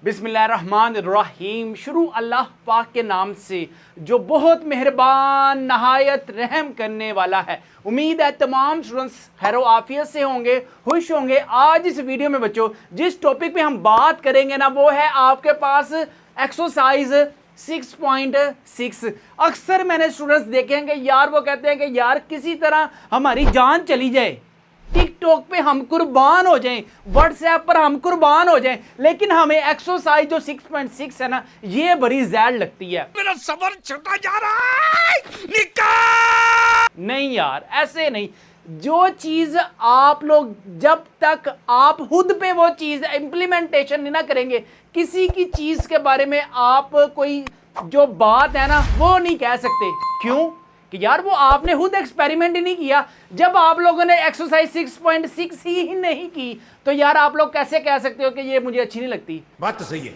बिस्मिल्लाहिर्रहमानिर्रहीम। शुरू अल्लाह पाक के नाम से जो बहुत मेहरबान नहायत रहम करने वाला है। उम्मीद है तमाम स्टूडेंट्स खैर आफियत से होंगे, खुश होंगे। आज इस वीडियो में बच्चों जिस टॉपिक पे हम बात करेंगे ना वो है आपके पास एक्सरसाइज 6.6। अक्सर मैंने स्टूडेंट्स देखे हैं कि यार वो कहते हैं कि यार किसी तरह हमारी जान चली जाए, टिकटॉक पे हम कुर्बान हो जाएं, व्हाट्सएप पर हम कुर्बान हो जाएं, लेकिन हमें एक्सरसाइज जो 6.6 है ना ये बड़ी जैड लगती है। मेरा सबर छूटा जा रहा है। निकाल नहीं यार ऐसे नहीं। जो चीज आप लोग जब तक आप खुद पे वो चीज इंप्लीमेंटेशन नहीं ना करेंगे, किसी की चीज के बारे में आप कोई जो बात है ना वो नहीं कह सकते। क्यों कि यार वो आपने खुद एक्सपेरिमेंट ही नहीं किया। जब आप लोगों ने एक्सरसाइज 6.6 ही नहीं की तो यार आप लोग कैसे कह सकते हो कि ये मुझे अच्छी नहीं लगती। बात तो सही है।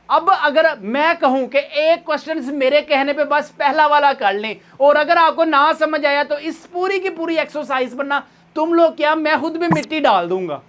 अब अगर मैं कहूं कि एक क्वेश्चन मेरे कहने पे बस पहला वाला कर लें और अगर आपको ना समझ आया तो इस पूरी की पूरी एक्सरसाइज पर ना तुम लोग क्या मैं खुद भी मिट्टी डाल दूंगा।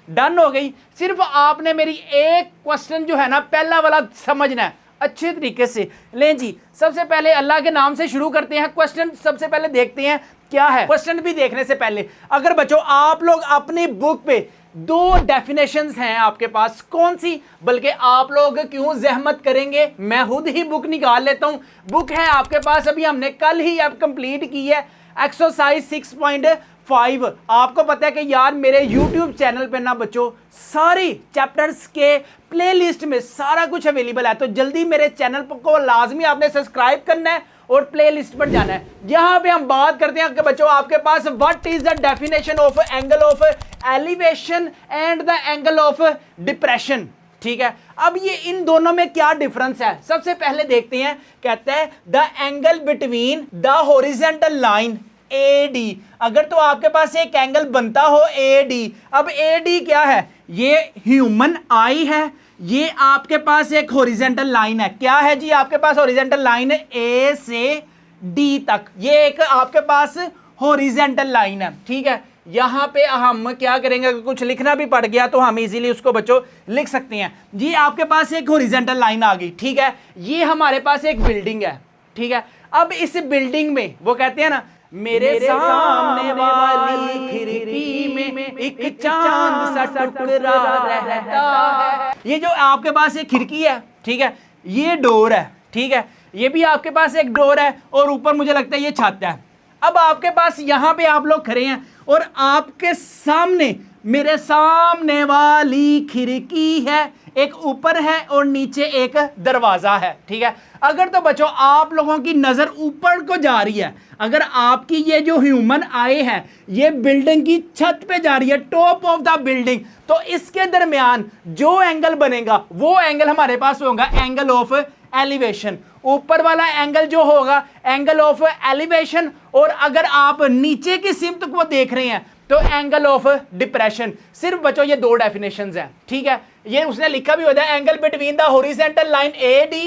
डन हो गई। सिर्फ आपने मेरी एक क्वेश्चन जो है ना पहला वाला समझना है अच्छे तरीके से। लें जी, सबसे पहले अल्लाह के नाम से शुरू करते हैं। क्वेश्चन सबसे पहले देखते हैं क्या है। क्वेश्चन भी देखने से पहले अगर बच्चों आप लोग अपनी बुक पे दो डेफिनेशंस हैं आपके पास, कौन सी, बल्कि आप लोग क्यों जहमत करेंगे, मैं खुद ही बुक निकाल लेता हूं। बुक है आपके पास, अभी हमने कल ही अब कंप्लीट की है एक्सरसाइज 6.5। आपको पता है कि यार मेरे YouTube चैनल पे ना बच्चों सारी चैप्टर्स के प्लेलिस्ट में सारा कुछ अवेलेबल है, तो जल्दी मेरे चैनल को लाजमी आपने सब्सक्राइब करना है और प्लेलिस्ट पर जाना है। यहां पे हम बात करते हैं कि बच्चों आपके पास what is the definition of angle of elevation and the angle of depression. ठीक है, अब ये इन दोनों में क्या डिफरेंस है सबसे पहले देखते हैं। कहते हैं the angle between the horizontal line AD। अगर तो आपके पास एक एंगल बनता हो AD, अब AD क्या है, ये ह्यूमन आई है, ये आपके पास एक हॉरिजॉन्टल लाइन है। क्या है जी आपके पास हॉरिजॉन्टल लाइन A से D तक, ये एक आपके पास हॉरिजॉन्टल लाइन है। ठीक है, यहां पे हम क्या करेंगे, अगर कुछ लिखना भी पड़ गया तो हम इजीली उसको बच्चों लिख सकते हैं। जी आपके पास एक हॉरिजॉन्टल लाइन आ गई। ठीक है, ये हमारे पास एक बिल्डिंग है। ठीक है, अब इस बिल्डिंग में वो कहते हैं ना मेरे सामने वाली खिड़की में एक चांद सा टुकड़ा रहता है। ये जो आपके पास एक खिड़की है, ठीक है, ये डोर है। ठीक है, ये भी आपके पास एक डोर है और ऊपर मुझे लगता है ये छत है। अब आपके पास यहां पे आप लोग खड़े हैं और आपके सामने मेरे सामने वाली खिड़की है, एक ऊपर है और नीचे एक दरवाजा है। ठीक है, अगर तो बच्चों आप लोगों की नजर ऊपर को जा रही है, अगर आपकी ये जो ह्यूमन आई है ये बिल्डिंग की छत पे जा रही है, टॉप ऑफ द बिल्डिंग, तो इसके दरमियान जो एंगल बनेगा वो एंगल हमारे पास होगा एंगल ऑफ एलिवेशन। ऊपर वाला एंगल जो होगा एंगल ऑफ एलिवेशन, और अगर आप नीचे की सिमत को देख रहे हैं तो एंगल ऑफ डिप्रेशन। सिर्फ बच्चों ये दो डेफिनेशंस हैं। ठीक है, ये उसने लिखा भी होता है angle between the horizontal line AD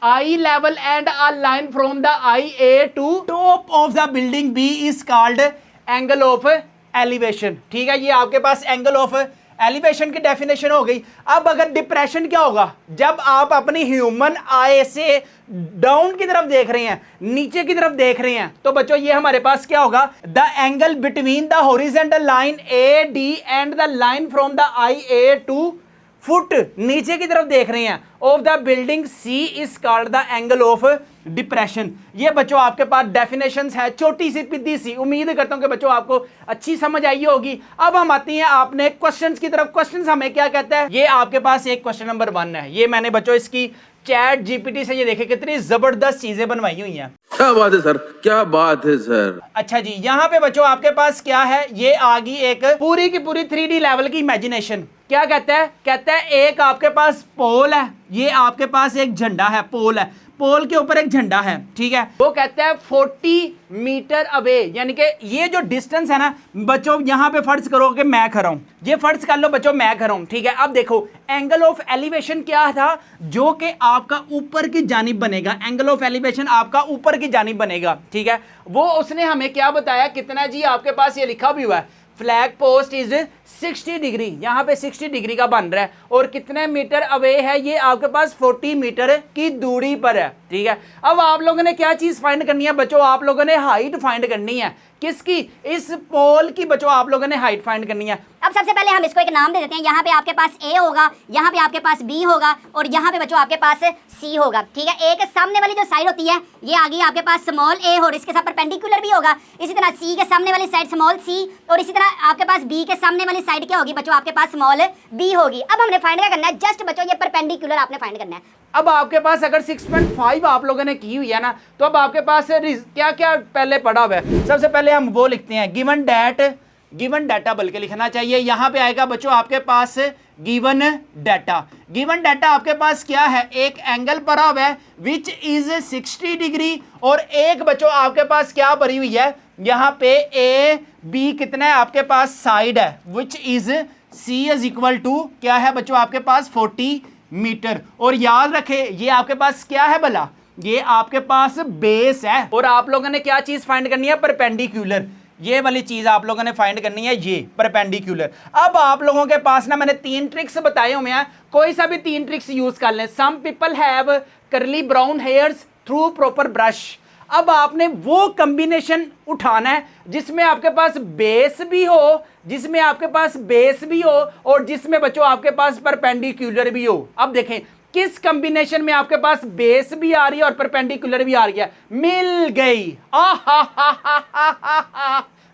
eye level and a line from the eye A to top of the building B is called angle of elevation. ठीक है, ये आपके पास एंगल ऑफ एलिवेशन की डेफिनेशन हो गई। अब अगर डिप्रेशन क्या होगा, जब आप अपनी ह्यूमन आई से डाउन की तरफ देख रहे हैं, नीचे की तरफ देख रहे हैं, तो बच्चों ये हमारे पास क्या होगा the angle between the horizontal line AD and the line from the eye A to foot, नीचे की तरफ देख रहे हैं, of the building C is called the angle of depression. ये बच्चों आपके पास डेफिनेशंस है, छोटी सी पिद्दी सी। उम्मीद करता हूं कि बच्चों आपको अच्छी समझ आई होगी। अब हम आते हैं आपने क्वेश्चंस की तरफ। क्वेश्चंस हमें क्या कहता है, ये आपके पास एक क्वेश्चन नंबर 1 है। ये मैंने बच्चों इसकी चैट GPT से ये देखे कितनी जबरदस्त चीजें बनवाई हुई हैं। क्या बात है सर, क्या बात है सर। अच्छा जी, यहाँ पे बच्चों आपके पास क्या है, ये आ गई एक पूरी की पूरी 3D लेवल की इमेजिनेशन। क्या कहता है, कहता है एक आपके पास पोल है, ये आपके पास एक झंडा है, पोल है, पोल के ऊपर एक झंडा है। ठीक है, वो कहता है 40 मीटर अवे, यानी कि ये जो डिस्टेंस है ना बच्चों, यहां पे फर्ज करो कि मैं खड़ा हूं, ये फर्ज कर लो बच्चों मैं खड़ा हूं। ठीक है, अब देखो एंगल ऑफ एलिवेशन क्या था, जो कि आपका ऊपर की जानिब बनेगा। एंगल ऑफ एलिवेशन आपका ऊपर की जानिब बनेगा। ठीक है, वो उसने हमें क्या बताया, कितना जी आपके पास ये लिखा भी हुआ है फ्लैग पोस्ट इज 60 डिग्री, यहाँ पे 60 डिग्री का बन रहा है और कितने मीटर अवे है, ये आपके पास 40 मीटर की दूरी पर है। ठीक है, अब आप लोगों ने क्या चीज फाइंड करनी है बच्चों, आप लोगों ने हाइट फाइंड करनी है। किसकी? इस पोल की बच्चों आप लोगों ने हाइट फाइंड करनी है। अब सबसे पहले हम इसको एक नाम दे देते हैं। यहाँ पे आपके पास ए होगा, यहाँ पे आपके पास बी होगा और यहाँ पे बच्चों आपके पास सी होगा। ठीक है, एक सामने वाली जो साइड होती है ये आ गई आपके पास स्मॉल ए और इसके साथ परपेंडिकुलर भी होगा। इसी तरह सी के सामने वाली साइड स्मॉल सी और इसी तरह आपके पास बी के सामने वाली साइड क्या होगी बच्चों, आपके पास स्मॉल बी होगी। अब हमने फाइंड क्या करना है, जस्ट बच्चों ये परपेंडिकुलर आपने फाइंड करना है। अब आपके पास अगर 6.5 आप लोगों ने की हुई है ना, तो अब आपके पास क्या क्या पहले पड़ा हुआ है। सबसे पहले हम वो लिखते हैं गिवन डाटा बल्कि लिखना चाहिए। यहां पे आएगा बच्चों आपके पास गिवन डाटा आपके पास क्या है, एक एंगल पड़ा हुआ है विच इज 60 डिग्री और एक बच्चों आपके पास क्या भरी हुई है, यहां पे ए बी कितना है आपके पास साइड है which is c is equal to क्या है बच्चों आपके पास 40 मीटर। और याद रखे ये आपके पास क्या है भला, ये आपके पास बेस है और आप लोगों ने क्या चीज फाइंड करनी है, परपेंडिकुलर। ये वाली चीज आप लोगों ने फाइंड करनी है, ये परपेंडिकुलर। अब आप लोगों के पास ना मैंने 3 ट्रिक्स बताए हुए हैं, कोई सा भी 3 ट्रिक्स यूज कर लें। सम पीपल हैव करली brown hairs through proper brush. अब आपने वो कॉम्बिनेशन उठाना है जिसमें आपके पास बेस भी हो, और जिसमें बच्चों आपके पास परपेंडिकुलर भी हो। अब देखें किस कॉम्बिनेशन में आपके पास बेस भी आ रही है और परपेंडिकुलर भी आ रही है, मिल गई।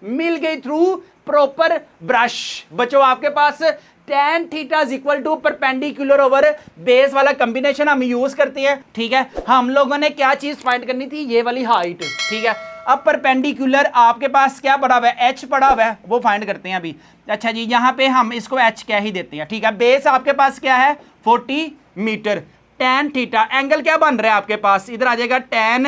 मिल गई थ्रू प्रॉपर ब्रश। बच्चों आपके पास tan theta is equal to perpendicular over base वाला कॉम्बिनेशन हम यूज करते हैं। ठीक है, हम लोगों ने क्या चीज फाइंड करनी थी, ये वाली हाइट। ठीक है, अब परपेंडिकुलर आपके पास क्या पड़ा हुआ है, h पड़ा हुआ है, वो फाइंड करते हैं अभी। अच्छा जी, यहां पे हम इसको h क्या ही देते हैं। ठीक है, बेस आपके पास क्या है 40 मीटर, tan थीटा एंगल क्या बन रहा है आपके पास, इधर आ जाएगा tan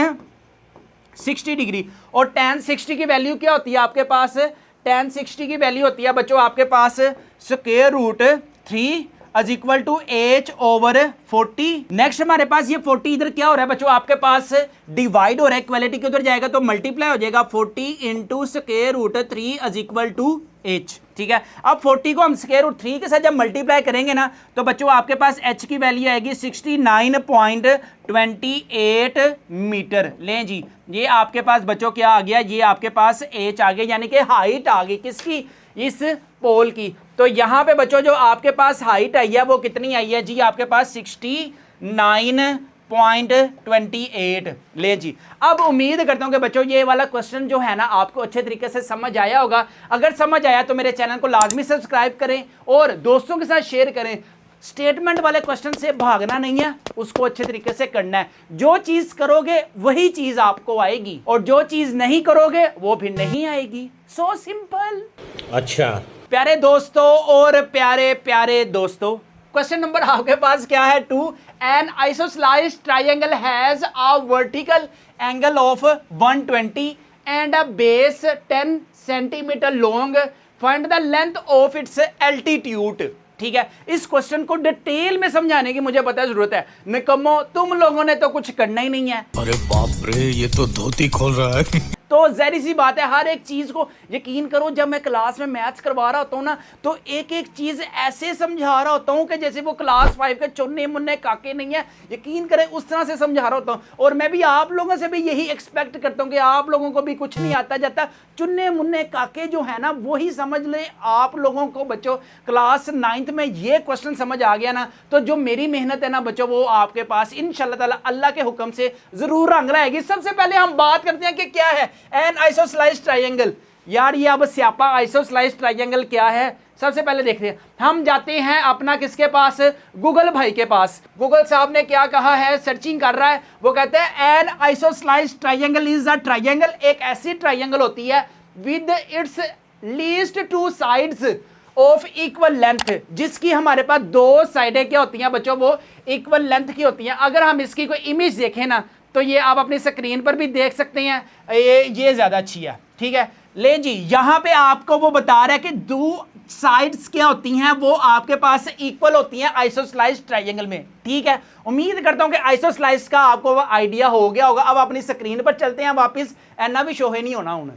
60 डिग्री। और tan 60 की वैल्यू क्या होती है आपके पास, tan 60 की वैल्यू होती है बच्चों आपके पास square root 3 is equal to h over 40। Next हमारे पास ये 40 इधर क्या हो रहा है बच्चों आपके पास डिवाइड हो रहा है, इक्वालिटी के उधर जाएगा तो मल्टीप्लाई हो जाएगा 40 into square root 3 is equal to h। ठीक है, अब 40 को हम स्क्वायर रूट 3 के साथ जब मल्टीप्लाई करेंगे ना तो बच्चों आपके पास h की वैल्यू आएगी 69.28 मीटर। लें जी, ये आपके पास बच्चों क्या आ गया, ये आपके पास h आ गया, यानी कि हाइट आ गई किसकी, इस पोल की। तो यहां पे बच्चों जो आपके पास हाइट आई है वो कितनी आई है जी, आपके पास 69.28। ले जी, अब उम्मीद करता हूं कि बच्चों ये वाला क्वेश्चन जो है ना आपको अच्छे तरीके से समझ आया होगा। अगर समझ आया तो मेरे चैनल को लाजमी सब्सक्राइब करें और दोस्तों के साथ शेयर करें। स्टेटमेंट वाले क्वेश्चन से भागना नहीं है, उसको अच्छे तरीके से करना है। जो चीज करोगे वही चीज आपको आएगी और जो चीज नहीं करोगे वो भी नहीं आएगी। So simple. अच्छा प्यारे दोस्तों और प्यारे प्यारे दोस्तों, क्वेश्चन नंबर आपके पास क्या है 2। An isosceles triangle has a vertical angle of 120 and a base 10 centimetre long, find the length of its altitude. ठीक है, इस क्वेश्चन को डिटेल में समझाने की मुझे पता है जरूरत है। निकम्मो, तुम लोगों ने तो कुछ करना ही नहीं है। अरे बाप रे, ये तो धोती खोल रहा है। तो जहरी सी बात है, हर एक चीज को यकीन करो, जब मैं क्लास में मैथ्स करवा रहा होता हूँ ना तो एक एक चीज ऐसे समझा रहा होता हूँ कि जैसे वो क्लास 5 के चुन्ने मुन्ने काके नहीं है। यकीन करें उस तरह से समझा रहा होता हूँ और मैं भी आप लोगों से भी यही एक्सपेक्ट करता हूँ कि आप लोगों को भी कुछ नहीं आता जाता, चुन्ने मुन्ने काके जो है ना वही समझ ले। आप लोगों को बच्चों क्लास 9th में ये क्वेश्चन समझ आ गया ना तो जो मेरी मेहनत है ना बच्चों वो आपके पास इंशाल्लाह ताला अल्लाह के हुक्म से जरूर रंग लाएगी। सबसे पहले हम बात करते हैं कि क्या है एन आइसोस्लाइस ट्राइंगल। यार ये अब स्यापा आइसोस्लाइस ट्राइंगल क्या है, सबसे पहले देखते हैं। हम जाते हैं अपना किसके पास, गूगल भाई के पास। गूगल साहब ने क्या कहा है, सर्चिंग कर रहा है, वो कहते हैं an isosceles triangle is a triangle, एक ऐसी ट्राइंगल होती है with its least 2 sides of equal length, जिसकी हमारे पास 2 साइडें क्या होती हैं बच्चों, वो इक्वल लेंथ की होती हैं। अगर हम इसकी कोई इमेज देखें ना तो ये आप अपनी स्क्रीन पर भी देख सकते हैं, ये ज्यादा अच्छी है। ठीक है, ले जी, यहां पे आपको वो बता रहा है कि 2 साइड्स क्या होती हैं, वो आपके पास इक्वल होती हैं आइसोस्लाइस ट्राइंगल में। ठीक है, उम्मीद करता हूं कि आइसोस्लाइस का आपको आइडिया हो गया होगा। अब अपनी स्क्रीन पर चलते हैं वापस, एना भी शो है नहीं होना हूं।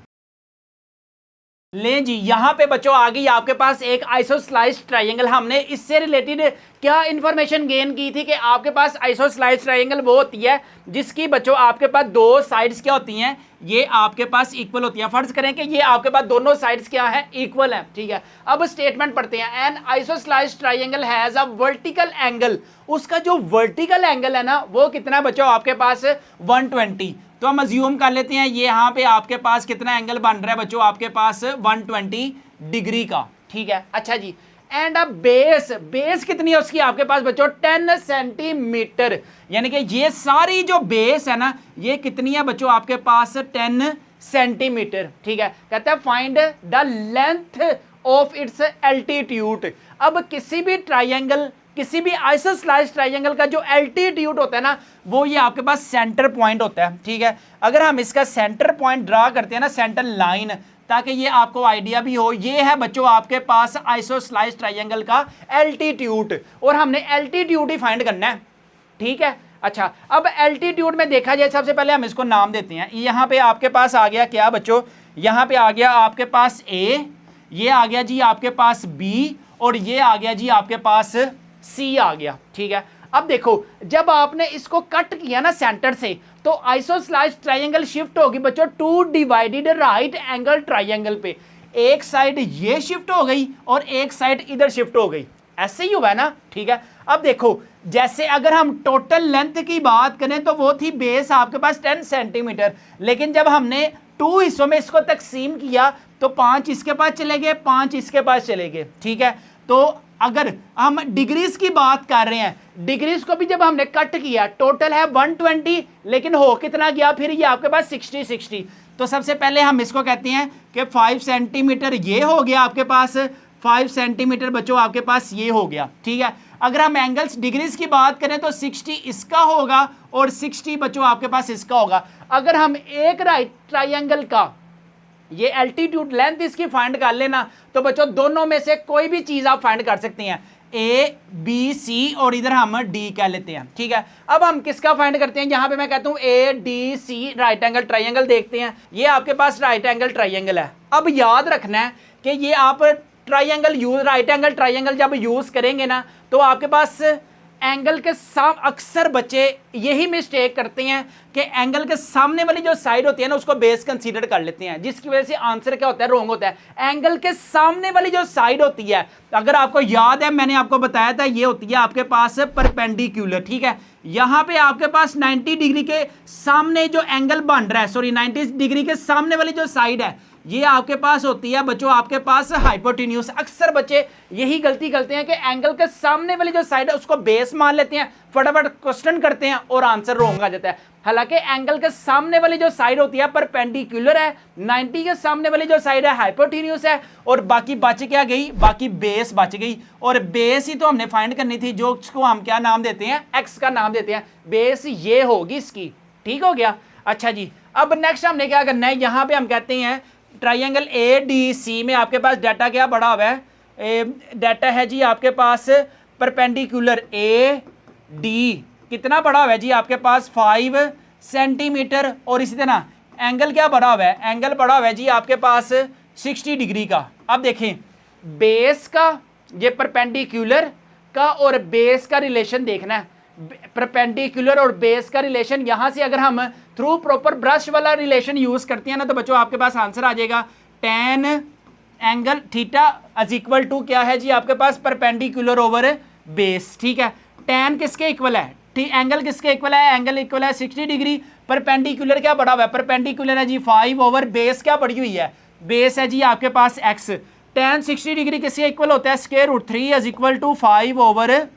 ले जी, यहां पे बच्चों आ गई आपके पास एक आइसोस्लाइस ट्रायंगल। हमने इससे रिलेटेड क्या इंफॉर्मेशन गेन की थी कि आपके पास आइसोस्लाइस ट्रायंगल वो होती है जिसकी बच्चों आपके पास दो साइड्स क्या होती हैं, ये आपके पास इक्वल होती है। फर्ज करें कि ये आपके पास दोनों साइड्स क्या है, इक्वल है, ठीक है। अब स्टेटमेंट पढ़ते हैं, an isosceles triangle has a vertical angle. उसका जो वर्टिकल एंगल है ना वो कितना है बच्चों आपके पास 120। तो हम अज्यूम कर लेते हैं ये यहाँ पे आपके पास कितना एंगल बन रहा है बच्चों आपके पास 120 डिग्री का, ठीक है। अच्छा जी, एंड अ बेस, बेस कितनी है उसकी आपके पास बच्चों 10 सेंटीमीटर, यानी कि ये सारी जो बेस है ना ये कितनी है बच्चों आपके पास 10 सेंटीमीटर, ठीक है। कहते हैं find the length of its altitude. अब किसी भी ट्राइंगल, किसी भी आइसोस्लाइस ट्रायंगल का जो एल्टीट्यूड होता है ना वो ये आपके पास सेंटर पॉइंट होता है, ठीक है। अगर हम इसका सेंटर पॉइंट ड्रा करते हैं ना, सेंटर लाइन, ताकि ये आपको आइडिया भी हो, ये है बच्चों आपके पास आइसोस्लाइस ट्रायंगल का एल्टीट्यूड, और हमने एल्टीट्यूड ही फाइंड करना है, ठीक है। अच्छा, अब एल्टीट्यूड में देखा जाए सबसे पहले हम इसको नाम देते हैं। यहाँ पे आपके पास आ गया क्या बच्चों, यहाँ पे आ गया आपके पास ए, ये आ गया जी आपके पास बी, और ये आ गया जी आपके पास सी आ गया, ठीक है। अब देखो जब आपने इसको कट किया ना सेंटर से तो आइसोस्लाइस ट्रायंगल शिफ्ट होगी बच्चों two divided right angle triangle पे। एक साइड ये शिफ्ट हो गई और एक साइड इधर शिफ्ट हो गई, ऐसे ही हुआ है ना, ठीक है। अब देखो जैसे अगर हम टोटल लेंथ की बात करें तो वो थी बेस आपके पास 10 सेंटीमीटर, लेकिन जब हमने 2 हिस्सों में इसको तकसीम किया तो 5 इसके पास चले गए, 5 इसके पास चले गए, ठीक है। तो अगर हम डिग्रीज की बात कर रहे हैं, डिग्रीज को भी जब हमने कट किया टोटल है 120, लेकिन हो कितना गया फिर ये आपके पास 60। तो सबसे पहले हम इसको कहते हैं कि 5 सेंटीमीटर ये हो गया आपके पास, 5 सेंटीमीटर बच्चों आपके पास ये हो गया, ठीक है। अगर हम एंगल्स डिग्रीज की बात करें तो 60 इसका होगा और 60 बच्चों आपके पास इसका होगा। अगर हम एक राइट ट्रायंगल का ये एल्टीट्यूड लेंथ इसकी फाइंड कर लेना तो बच्चों दोनों में से कोई भी चीज आप फाइंड कर सकते हैं, ए बी सी, और इधर हम डी कह लेते हैं, ठीक है। अब हम किसका फाइंड करते हैं, यहां पे मैं कहता हूं A D C right angle triangle देखते हैं। ये आपके पास राइट एंगल ट्रायंगल है। अब याद रखना है कि ये आप triangle use, right angle triangle जब यूज करेंगे ना तो आपके पास एंगल के सामने, अक्सर बच्चे यही मिस्टेक करते हैं कि एंगल के सामने वाली जो साइड होती है ना उसको बेस कंसीडर कर लेते हैं, जिसकी वजह से आंसर क्या होता है, रॉन्ग होता है। एंगल के सामने वाली जो साइड होती है, अगर आपको याद है मैंने आपको बताया था, ये होती है आपके पास परपेंडिकुलर, ठीक है। यहां पे आपके पास 90 डिग्री के सामने जो एंगल बन रहा है, सॉरी 90 डिग्री के सामने वाली जो साइड है ये आपके पास होती है बच्चों आपके पास हाइपोटेन्यूज। अक्सर बच्चे यही गलती करते हैं कि एंगल के सामने वाली जो साइड है उसको बेस मान लेते हैं, फटाफट क्वेश्चन करते हैं और आंसर रॉन्ग आ जाता है। हालांकि एंगल के सामने वाली जो साइड होती है परपेंडिकुलर है, 90 के सामने वाली जो साइड है हाइपोटेन्यूज है, और बाकी बच क्या गई, बाकी बेस बच गई। और बेस ही तो हमने फाइंड करनी थी, जो उसको हम क्या नाम देते हैं, एक्स का नाम देते हैं। बेस ये होगी इसकी, ठीक हो गया। अच्छा जी, अब नेक्स्ट हमने क्या करना है, यहां पे हम कहते हैं ट्रायंगल ए डी सी में आपके पास डाटा क्या बड़ा हुआ है, डाटा है जी आपके पास परपेंडिकुलर ए डी कितना बड़ा हुआ है जी आपके पास 5 सेंटीमीटर, और इसी तरह एंगल क्या बड़ा हुआ है, एंगल बड़ा हुआ है जी आपके पास 60 डिग्री का। अब देखें बेस का, ये परपेंडिकुलर का और बेस का रिलेशन देखना है, परपेंडिकुलर और बेस का रिलेशन। यहां से अगर हम थ्रू प्रॉपर ब्रश वाला रिलेशन यूज करते हैं ना तो बच्चों आपके पास आंसर आ जाएगा tan angle theta is equal to क्या है जी आपके पास परपेंडिकुलर ओवर बेस, ठीक है। tan किसके इक्वल है, एंगल किसके इक्वल है, एंगल इक्वल है 60 डिग्री। परपेंडिकुलर क्या बढ़ा हुआ है, परपेंडिकुलर है जी 5 ओवर बेस क्या बढ़ी हुई है, बेस है जी आपके पास x। tan 60 डिग्री किसके इक्वल होता है, square root 3 is equal to 5 over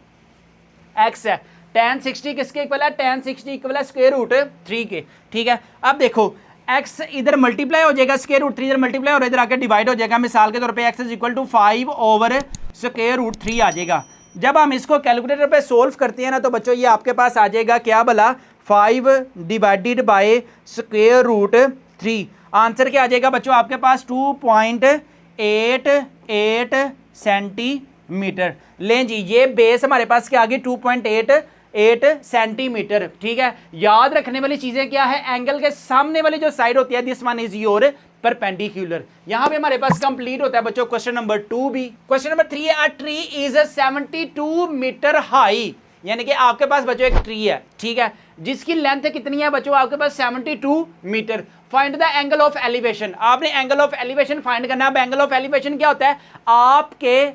x है। tan 60 किसके इक्वल है, tan 60 इक्वल है स्क्वायर रूट 3 के, ठीक है। अब देखो x इधर मल्टीप्लाई हो जाएगा, स्क्वायर रूट 3 इधर मल्टीप्लाई और इधर आकर डिवाइड हो जाएगा। मिसाल के तौर पे x is equal to 5 over square root 3 आ जाएगा। जब हम इसको कैलकुलेटर पे सोल्व करते हैं ना तो बच्चों ये आपके पास आ जाएगा क्या भला, 5 divided by square root 3। Answer क्या आ जाएगा बच्चों आपके पास 2.88 सेंटीमीटर। लें जी, ये बेस हमारे पास क्या आ गई 2.88 सेंटीमीटर, ठीक है। याद रखने वाली चीजें क्या है, एंगल के सामने वाली जो साइड होती है this one is your perpendicular. यहां पे हमारे पास कंप्लीट होता है बच्चों क्वेश्चन नंबर 2 भी। क्वेश्चन नंबर 3 है, a tree is 72 metre high, यानी कि आपके पास बच्चों एक ट्री है, ठीक है, जिसकी लेंथ कितनी है बच्चों आपके पास 72 metre. Find the angle of elevation, आपने एंगल ऑफ एलिवेशन फाइंड करना है। अब एंगल ऑफ एलिवेशन क्या होता है, आपके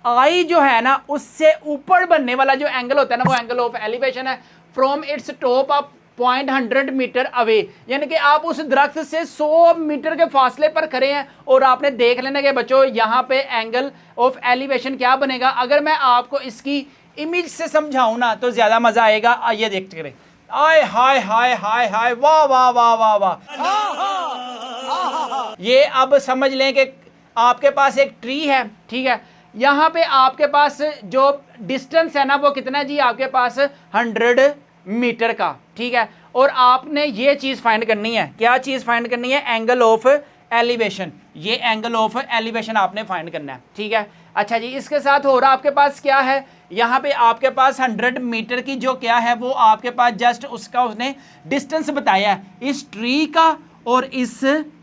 आई जो है ना उससे ऊपर बनने वाला जो एंगल होता है ना वो एंगल ऑफ एलिवेशन है। From its top up 0.100 metre away, यानी कि आप उस दरख्त से 100 मीटर के फासले पर खड़े हैं और आपने देख लेना कि बच्चों यहाँ पे एंगल ऑफ एलिवेशन क्या बनेगा। अगर मैं आपको इसकी इमेज से समझाऊं ना तो ज्यादा मजा आएगा। आइए देखते करें। आय हाय हाय हाय हाय, वाह वाह वाह वाह वाह। ये अब समझ लें कि आपके पास एक ट्री है, ठीक है, यहाँ पे आपके पास जो डिस्टेंस है ना वो कितना है जी, आपके पास 100 मीटर का, ठीक है, और आपने ये चीज फाइंड करनी है। क्या चीज फाइंड करनी है, एंगल ऑफ एलिवेशन। ये एंगल ऑफ एलिवेशन आपने फाइंड करना है, ठीक है। अच्छा जी, इसके साथ हो रहा आपके पास क्या है, यहाँ पे आपके पास 100 मीटर की जो क्या है वो आपके पास जस्ट उसका उसने डिस्टेंस बताया है। इस ट्री का और इस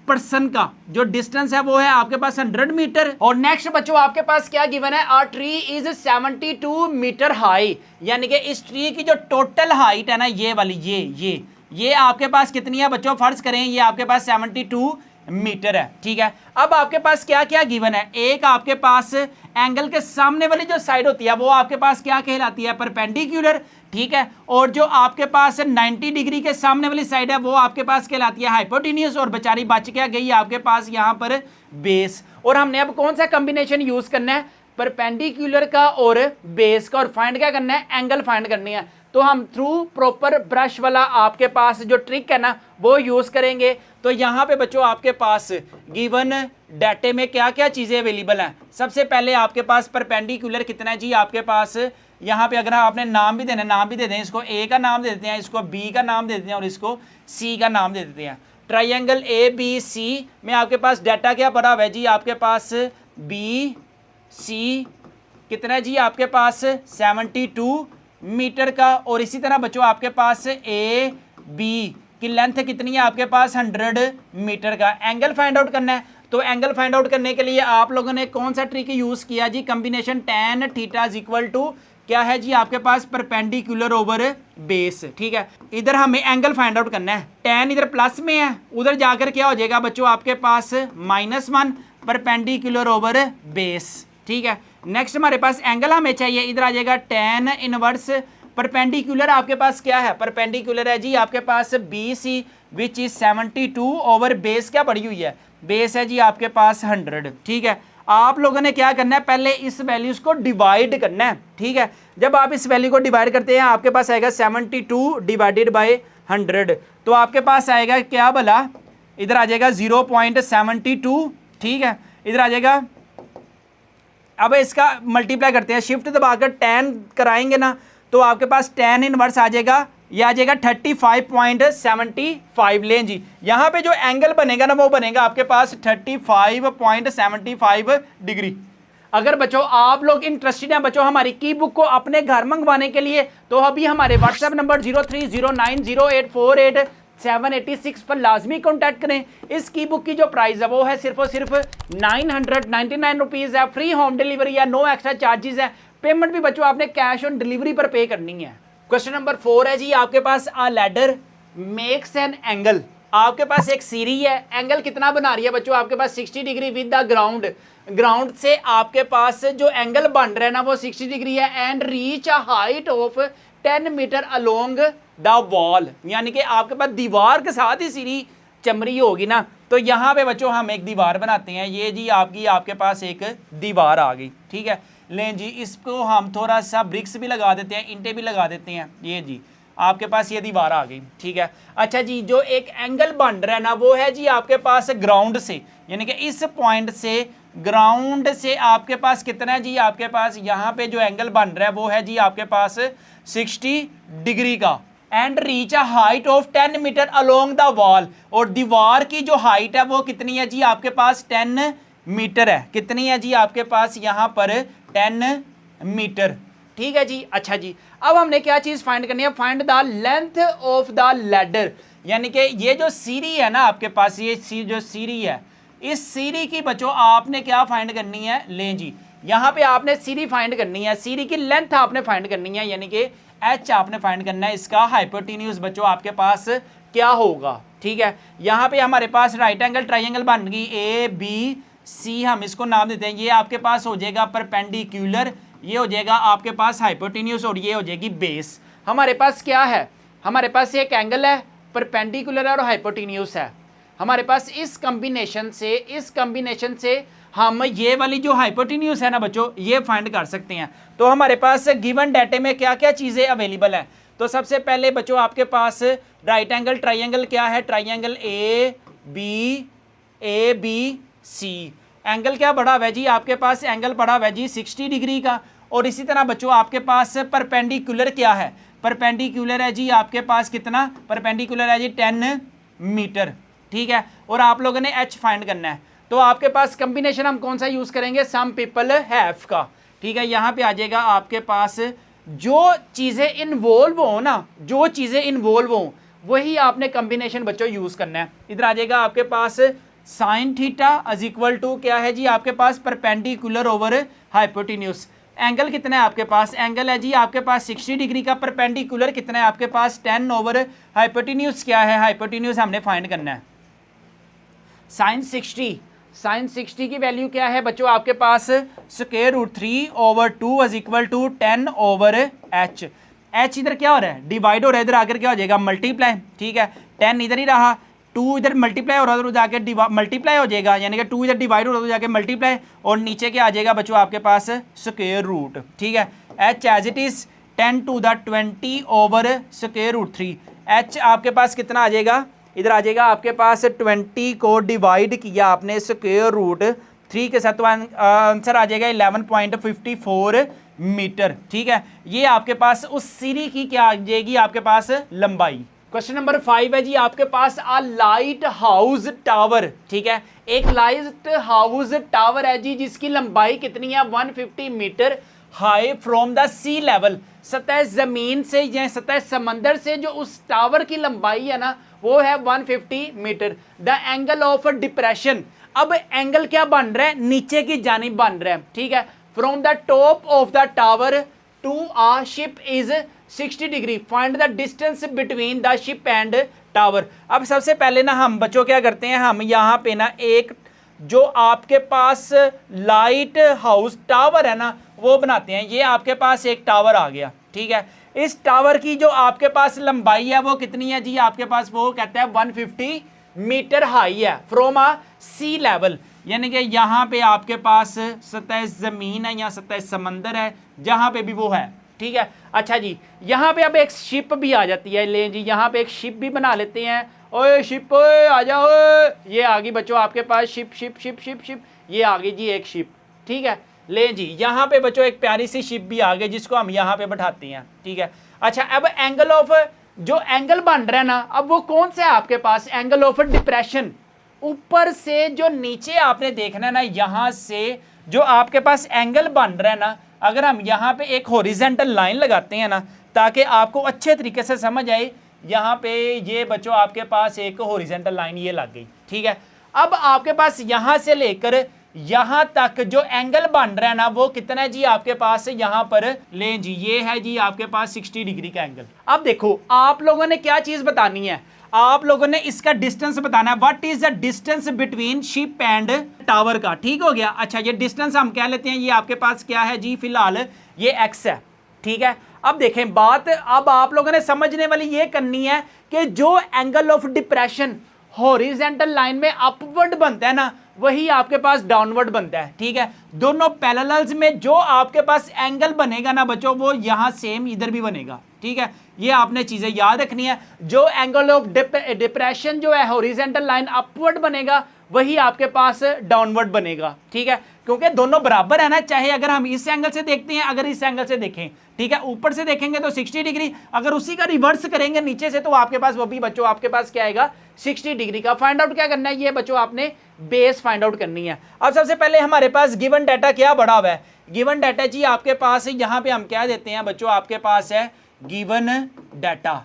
पर्सन का जो डिस्टेंस है वो है आपके पास 100 मीटर। और नेक्स्ट बच्चों आपके पास क्या गिवन है, a tree is 72 metre high, यानी कि इस ट्री की जो टोटल हाइट है ना ये वाली, ये आपके पास कितनी है बच्चों, फर्ज करें ये आपके पास 72 मीटर है, ठीक है। अब आपके पास क्या क्या गिवन है, एक आपके पास एंगल के सामने वाली जो साइड होती है वो आपके पास क्या कहलाती है, परपेंडिकुलर, ठीक है, और जो आपके पास 90 डिग्री के सामने वाली साइड है वो आपके पास कहलाती है हाइपोटेन्यूज, और बेचारी बच क्या गई आपके पास यहाँ पर बेस। और हमने अब कौन सा कॉम्बिनेशन यूज करना है, परपेंडिकुलर का और बेस का, और फाइंड क्या करना है, एंगल फाइंड करनी है। तो हम थ्रू प्रॉपर ब्रश वाला आपके पास जो ट्रिक है ना वो यूज करेंगे। तो यहाँ पे बच्चों आपके पास गिवन डाटे में क्या क्या चीजें अवेलेबल हैं। सबसे पहले आपके पास परपेंडिकुलर कितना है जी, आपके पास यहाँ पे अगर आपने नाम भी देना, नाम भी दे दें, इसको ए का नाम दे देते हैं, इसको बी का नाम दे देते हैं और इसको सी का नाम दे देते हैं। ट्राइंगल ए बी सी में आपके पास डाटा क्या पड़ा हुआ है जी, आपके पास बी सी कितना है जी, आपके पास 72 मीटर का। और इसी तरह बच्चों आपके पास ए बी की लेंथ कितनी है, आपके पास 100 मीटर का। एंगल फाइंड आउट करना है, तो एंगल फाइंड आउट करने के लिए आप लोगों ने कौन सा ट्रिक यूज किया जी, combination tan theta is equal to क्या है जी, आपके पास परपेंडिकुलर ओवर बेस, ठीक है। इधर हमें एंगल फाइंड आउट करना है, tan इधर प्लस में है, उधर जाकर क्या हो जाएगा बच्चों आपके पास -1 परपेंडिकुलर ओवर बेस, ठीक है। नेक्स्ट हमारे पास एंगल हमें चाहिए, इधर आ जाएगा tan इनवर्स परपेंडिकुलर, आपके पास क्या है, परपेंडिकुलर है जी आपके पास B C which is 72 over base क्या पड़ी हुई है, बेस है जी आपके पास 100, ठीक है। आप लोगों ने क्या करना है, पहले इस वैल्यूज को डिवाइड करना है, ठीक है। जब आप इस वैल्यू को डिवाइड करते हैं आपके पास आएगा 72 डिवाइडेड बाय 100, तो आपके पास आएगा क्या भला, इधर आ जाएगा 0.72, ठीक है, इधर आ जाएगा। अब इसका मल्टीप्लाई करते हैं, शिफ्ट दबाकर tan कराएंगे ना तो आपके पास tan इनवर्स आ जाएगा, यह आ जाएगा 35.75 लें जी। यहाँ पे जो एंगल बनेगा ना वो बनेगा आपके पास 35.75 डिग्री। अगर बच्चों आप लोग इंटरेस्टेड हैं बच्चों हमारी की बुक को अपने घर मंगवाने के लिए, तो अभी हमारे व्हाट्सएप नंबर 0309084786 पर लाजमी कॉन्टैक्ट करें। इस की बुक की जो प्राइस है वो है सिर्फ और सिर्फ 999 रुपीज़ है, फ्री होम डिलीवरी है, नो एक्स्ट्रा चार्जेस है। पेमेंट भी बच्चों आपने कैश ऑन डिलीवरी पर पे करनी है। क्वेश्चन नंबर 4 है जी, आपके पास a ladder makes an angle, आपके पास एक सीढ़ी है, एंगल कितना बना रही है बच्चों आपके पास 60 degree with the ground, ground से आपके पास जो एंगल बन रहा है ना वो 60 डिग्री है, and reach a height of 10 metre along the wall, यानी कि आपके पास दीवार के साथ ही सीढ़ी चमरी होगी ना। तो यहाँ पे बच्चों हम एक दीवार बनाते हैं, ये जी आपके पास एक दीवार आ गई, ठीक है। लें जी इसको हम थोड़ा सा ब्रिक्स भी लगा देते हैं, ईंटें भी लगा देते हैं, ये जी आपके पास ये दीवार आ गई, ठीक है। अच्छा जी, जो एक एंगल बन रहा है ना वो है जी आपके पास ग्राउंड से, यानी कि इस पॉइंट से ग्राउंड से आपके पास कितना है जी, आपके पास यहाँ पे जो एंगल बन रहा है वो है जी आपके पास 60 डिग्री का, and reach a height of 10 metre along the wall, और दीवार की जो हाइट है वो कितनी है जी आपके पास 10 मीटर है, कितनी है जी आपके पास यहाँ पर 10 मीटर, ठीक है जी। अच्छा जी, अब हमने क्या चीज फाइंड करनी है, find the length of the ladder, यानी कि ये जो सीढ़ी है ना आपके पास, ये जो सीढ़ी है इस सीरी की बच्चों आपने क्या फाइंड करनी है, लें जी यहाँ पे आपने सीरी फाइंड करनी है, सीरी की लेंथ आपने फाइंड करनी है, यानी कि एच आपने फाइंड करना है, इसका हाइपोटेन्यूज बच्चों आपके पास क्या होगा। ठीक है, यहाँ पे हमारे पास राइट एंगल ट्राइंगल बन गई ए बी सी, हम इसको नाम देते हैं, ये आपके पास हो जाएगा परपेंडिकुलर, ये हो जाएगा आपके पास हाइपोटेन्यूज और ये हो जाएगी बेस। हमारे पास क्या है, हमारे पास एक एंगल है, परपेंडिकुलर और हाइपोटेन्यूज है। हमारे पास इस कॉम्बिनेशन से हम ये वाली जो हाइपोटेन्यूज है ना बच्चों, ये फाइंड कर सकते हैं। तो हमारे पास गिवन डाटे में क्या क्या चीज़ें अवेलेबल हैं। तो सबसे पहले बच्चों आपके पास राइट एंगल ट्राइंगल क्या है, triangle A B C. Angle क्या पड़ा हुआ है जी, आपके पास एंगल पड़ा हुआ है जी 60 डिग्री का। और इसी तरह बच्चों आपके पास परपेंडिकुलर क्या है, परपेंडिकुलर है जी आपके पास कितना, परपेंडिकुलर है जी 10 मीटर। ठीक है, और आप लोगों ने एच फाइंड करना है। तो आपके पास कॉम्बिनेशन हम कौन सा यूज करेंगे, सम पीपल हैव का। ठीक है, यहाँ पे आ जाएगा आपके पास जो चीजें इन्वॉल्व हो ना, जो चीजें इन्वॉल्व हो वही आपने कॉम्बिनेशन बच्चों यूज करना है। इधर आ जाएगा आपके पास sine theta is equal to क्या है जी आपके पास परपेंडिकुलर ओवर हाइपोटेन्यूज। एंगल कितना है आपके पास, एंगल है जी आपके पास 60 डिग्री का, परपेंडिकुलर कितना है आपके पास 10 ओवर हाइपोटेन्यूज क्या है, हाइपोटेन्यूज हमने फाइंड करना है। साइन 60 की वैल्यू क्या है बच्चों आपके पास square root 3 over 2 is equal to 10 over H. H इधर क्या हो रहा है, डिवाइड हो रहा है, इधर आकर क्या हो जाएगा मल्टीप्लाई। ठीक है, 10 इधर ही रहा, 2 इधर मल्टीप्लाई हो रहा है, उधर जाके मल्टीप्लाई हो जाएगा, यानी कि 2 इधर डिवाइड हो रहा है, जाके मल्टीप्लाई, और नीचे क्या आ जाएगा बच्चों आपके पास स्क्वायर रूट। ठीक है, h as it is 10 to the 20 ओवर स्क्वायर रूट 3। एच आपके पास कितना आ जाएगा, इधर आ जाएगा आपके पास 20 को डिवाइड किया आपने स्क्वायर रूट 3 के साथ, तो आंसर आ जाएगा 11.54 मीटर। ठीक है, ये आपके पास उस सीरी की क्या आ जाएगी आपके पास लंबाई। क्वेश्चन नंबर 5 है जी आपके पास अ लाइट हाउस टावर। ठीक है, एक लाइट हाउस टावर है जी जिसकी लंबाई कितनी है 150 metre high from the sea level. सतह जमीन से या सतह समंदर से जो उस टावर की लंबाई है ना वो है 150 metre. The angle of depression, अब एंगल क्या बन रहा है, नीचे की जानिब बन रहा है। ठीक है, from the top of the tower to a ship is 60 degree, find the distance between the ship and tower. अब सबसे पहले ना हम बच्चों क्या करते हैं, हम यहाँ पे ना एक जो आपके पास लाइट हाउस टावर है ना वो बनाते हैं। ये आपके पास एक टावर आ गया। ठीक है, इस टावर की जो आपके पास लंबाई है वो कितनी है जी आपके पास, वो कहते हैं 150 मीटर हाई है फ्रॉम आ सी लेवल, यानी कि यहाँ पे आपके पास सतह जमीन है या सतह समंदर है, जहाँ पे भी वो है। ठीक है, अच्छा जी, यहाँ पे अब एक शिप भी आ जाती है, ले जी यहाँ पे एक शिप भी बना लेते हैं। ओए शिप ओए आ जाओ, ये आ गई बच्चों आपके पास ship ship ship ship ship, ये आ गई जी एक शिप। ठीक है, ले जी यहाँ पे बच्चों एक प्यारी सी शिप भी आ गई जिसको हम यहाँ पे बैठाते हैं। ठीक है, अच्छा अब एंगल ऑफ जो एंगल बन रहा है ना, अब वो कौन सा है आपके पास, एंगल ऑफ डिप्रेशन। ऊपर से जो नीचे आपने देखना है ना, यहाँ से जो आपके पास एंगल बन रहा है ना, अगर हम यहाँ पे एक हॉरिजेंटल लाइन लगाते हैं ना ताकि आपको अच्छे तरीके से समझ आए, यहाँ पे ये बच्चों आपके पास एक हॉरिजेंटल लाइन ये लग गई। ठीक है, अब आपके पास यहाँ से लेकर यहाँ तक जो एंगल बन रहा है ना वो कितना है जी आपके पास, यहाँ पर ले जी ये है जी आपके पास 60 डिग्री का एंगल। अब देखो आप लोगों ने क्या चीज बतानी है, आप लोगों ने इसका डिस्टेंस बताना है, what is the distance between ship and tower का। ठीक हो गया, अच्छा ये डिस्टेंस हम कह लेते हैं, ये आपके पास क्या है जी फिलहाल ये x है। ठीक है, अब देखें बात, अब आप लोगों ने समझने वाली ये करनी है कि जो angle of depression horizontal line में अपवर्ड बनता है ना वही आपके पास डाउनवर्ड बनता है। ठीक है, दोनों पैरेलल्स में जो आपके पास एंगल बनेगा ना बच्चों वो यहाँ सेम इधर भी बनेगा। ठीक है, ये आपने चीजें याद रखनी है, जो एंगल ऑफ डिप्रेशन जो है हॉरिजेंटल लाइन अपवर्ड बनेगा वही आपके पास डाउनवर्ड बनेगा। ठीक है, क्योंकि दोनों बराबर है ना, चाहे अगर हम इस एंगल से देखते हैं अगर इस एंगल से देखें। ठीक है, ऊपर से देखेंगे तो 60 डिग्री, अगर उसी का रिवर्स करेंगे नीचे से तो आपके पास वो भी बच्चों आपके पास क्या आएगा 60 डिग्री का। फाइंड आउट क्या करना है, ये बच्चों आपने बेस फाइंड आउट करनी है। अब सबसे पहले हमारे पास गिवन डाटा क्या बड़ा हुआ है, गिवन डाटा जी आपके पास यहाँ पे हम क्या देते हैं बच्चों, आपके पास है गिवन डाटा,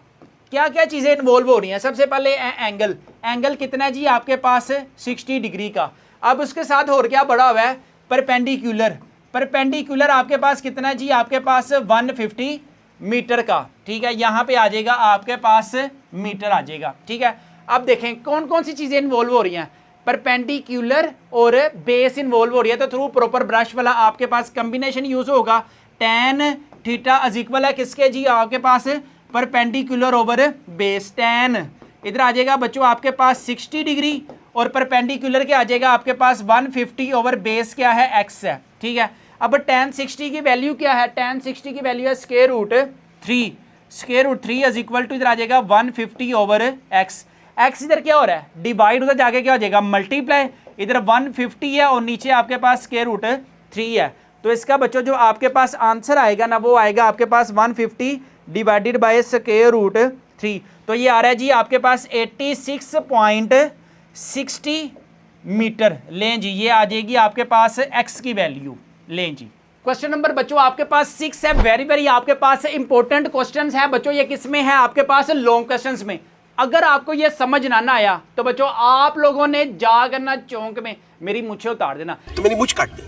क्या क्या चीजें इन्वॉल्व हो रही हैं। सबसे पहले एंगल, एंगल कितना है जी आपके पास 60 डिग्री का। अब उसके साथ और क्या बड़ा हुआ है, परपेंडिकुलर। परपेंडिकुलर आपके पास कितना है जी, आपके पास 150 मीटर का, ठीक है। यहाँ पे आ जाएगा आपके पास मीटर आ जाएगा, ठीक है। अब देखें कौन कौन सी चीज़ें इन्वॉल्व हो रही हैं, परपेंडिकुलर और बेस इन्वॉल्व हो रही है। तो थ्रू प्रॉपर ब्रश वाला आपके पास कम्बिनेशन यूज होगा, tan थीटा इज इक्वल है किसके जी, आपके पास परपेंडिकुलर ओवर बेस। tan इधर आ जाएगा बच्चों आपके पास 60 डिग्री और परपेंडिकुलर के आ जाएगा आपके पास 150 ओवर बेस क्या है, x है, ठीक है। अब tan 60 की वैल्यू क्या है, tan 60 की वैल्यू है square root 3, square root 3 is equal to इधर आ जाएगा 150 ओवर x। x इधर क्या हो रहा है, डिवाइड उधर जाके क्या हो जाएगा, मल्टीप्लाई। इधर 150 है और नीचे आपके पास स्क्वायर रूट 3 है। तो इसका बच्चों जो आपके पास आंसर आएगा ना, वो आएगा आपके पास 150 डिवाइडेड बाय स्क्वायर रूट 3। तो ये आ रहा है जी आपके पास 86.60 मीटर। लें जी, ये आ जाएगी आपके पास x की वैल्यू। लें जी, क्वेश्चन नंबर बच्चों आपके पास 6 है, वेरी वेरी आपके पास इंपॉर्टेंट क्वेश्चंस है बच्चों। ये किस में है, आपके पास लॉन्ग क्वेश्चंस में। अगर आपको ये समझ ना आया तो बच्चों आप लोगों ने जा करना चौंक में मेरी मुझे उतार देना, तो मेरी मुझ काट दी।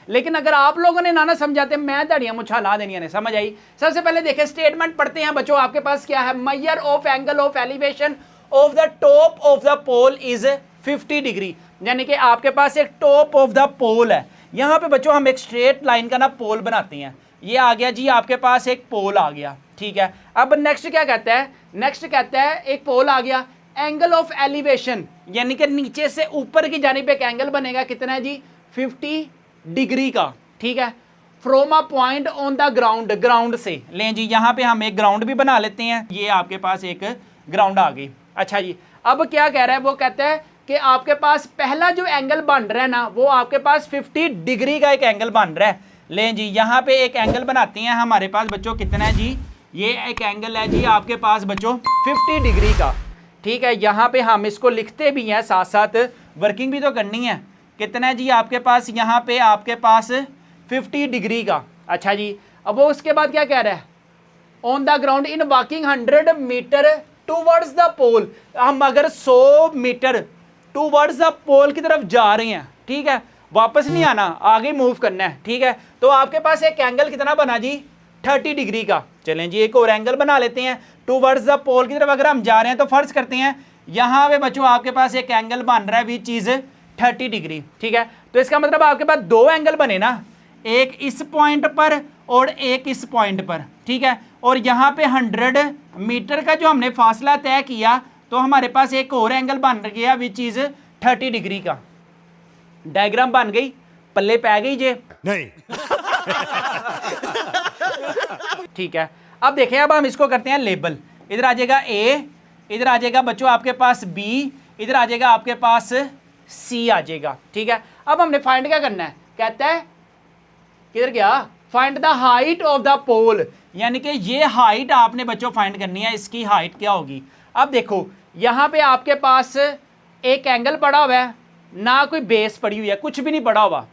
लेकिन अगर आप लोगों ने ना समझाते, मैं दाड़ियां मुछा ला देनी है। समझ आई। सबसे पहले देखें स्टेटमेंट पढ़ते हैं बच्चों। आपके पास क्या है, measure of angle of elevation of the top of the pole is 50 degree. यानी कि आपके पास एक टॉप ऑफ द पोल है। यहाँ पे बच्चों हम एक स्ट्रेट लाइन का ना पोल बनाते हैं। ये आ गया जी आपके पास एक पोल आ गया, ठीक है। अब नेक्स्ट क्या कहता है, नेक्स्ट कहता है एक पोल आ गया, एंगल ऑफ एलिवेशन यानी कि नीचे से ऊपर की जानिब पे एक एंगल बनेगा, कितना है जी 50 डिग्री का, ठीक है। From a point on the ground, ground से। लें जी, यहाँ पे हम एक ग्राउंड भी बना लेते हैं। ये आपके पास एक ग्राउंड आ गई। अच्छा जी, अब क्या कह रहा है, वो कहता है कि आपके पास पहला जो एंगल बन रहा है ना, वो आपके पास 50 डिग्री का एक एंगल बन रहा है। लें जी, यहाँ पे एक एंगल बनाते हैं हमारे पास बच्चों, कितना है जी, ये एक एंगल है जी आपके पास बच्चों 50 डिग्री का, ठीक है। यहाँ पे हम इसको लिखते भी हैं, साथ साथ वर्किंग भी तो करनी है। कितना है जी आपके पास, यहाँ पे आपके पास 50 डिग्री का। अच्छा जी, अब वो उसके बाद क्या कह रहा है, on the ground in walking 100 metre towards the pole. हम अगर 100 मीटर टूवर्ड्स द पोल की तरफ जा रहे हैं, ठीक है, वापस नहीं आना, आगे मूव करना है, ठीक है। तो आपके पास एक एंगल कितना बना जी 30 डिग्री का। चलें जी, एक और एंगल बना लेते हैं टूवर्ड्स द पोल की तरफ अगर हम जा रहे हैं। तो फर्ज करते हैं यहाँ पे बच्चों आपके पास एक एंगल बन रहा है विच इज 30 डिग्री, ठीक है। तो इसका मतलब आपके पास दो एंगल बने ना, एक इस पॉइंट पर और एक इस पॉइंट पर, ठीक है। और यहाँ पे 100 मीटर का जो हमने फासला तय किया, तो हमारे पास एक और एंगल बन गया विच इज 30 डिग्री का। डायग्राम बन गई, पल्ले पै गई जे नहीं। ठीक है। अब देखें, अब हम इसको करते हैं लेबल। इधर आ जाएगा ए, इधर आ जाएगा बच्चों आपके पास बी, इधर आ जाएगा आपके पास सी आ जाएगा, ठीक है। अब हमने फाइंड क्या करना है, कहता है किधर गया, find the height of the pole. यानी कि ये हाइट आपने बच्चों फाइंड करनी है, इसकी हाइट क्या होगी। अब देखो यहाँ पे आपके पास एक एंगल पड़ा हुआ है, ना कोई बेस पड़ी हुई है, कुछ भी नहीं पड़ा हुआ,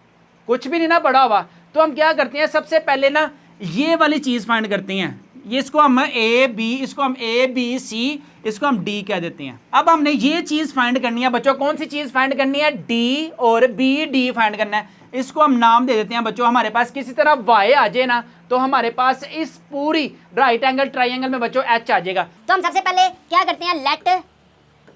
कुछ भी नहीं ना पड़ा हुआ। तो हम क्या करते हैं, सबसे पहले ना ये वाली चीज़ फाइंड करते हैं। ये इसको हम ए बी, इसको हम ए बी सी, इसको हम डी कह देते हैं। अब हमने ये चीज़ फाइंड करनी है बच्चों, कौन सी चीज़ फाइंड करनी है, डी और बी, डी फाइंड करना है। इसको हम नाम दे देते हैं बच्चों, हमारे पास किसी तरह वाई आ जाए ना, तो हमारे पास इस पूरी राइट एंगल ट्राइंगल में बच्चों एच आ जाएगा। तो हम सबसे पहले क्या करते हैं, लेट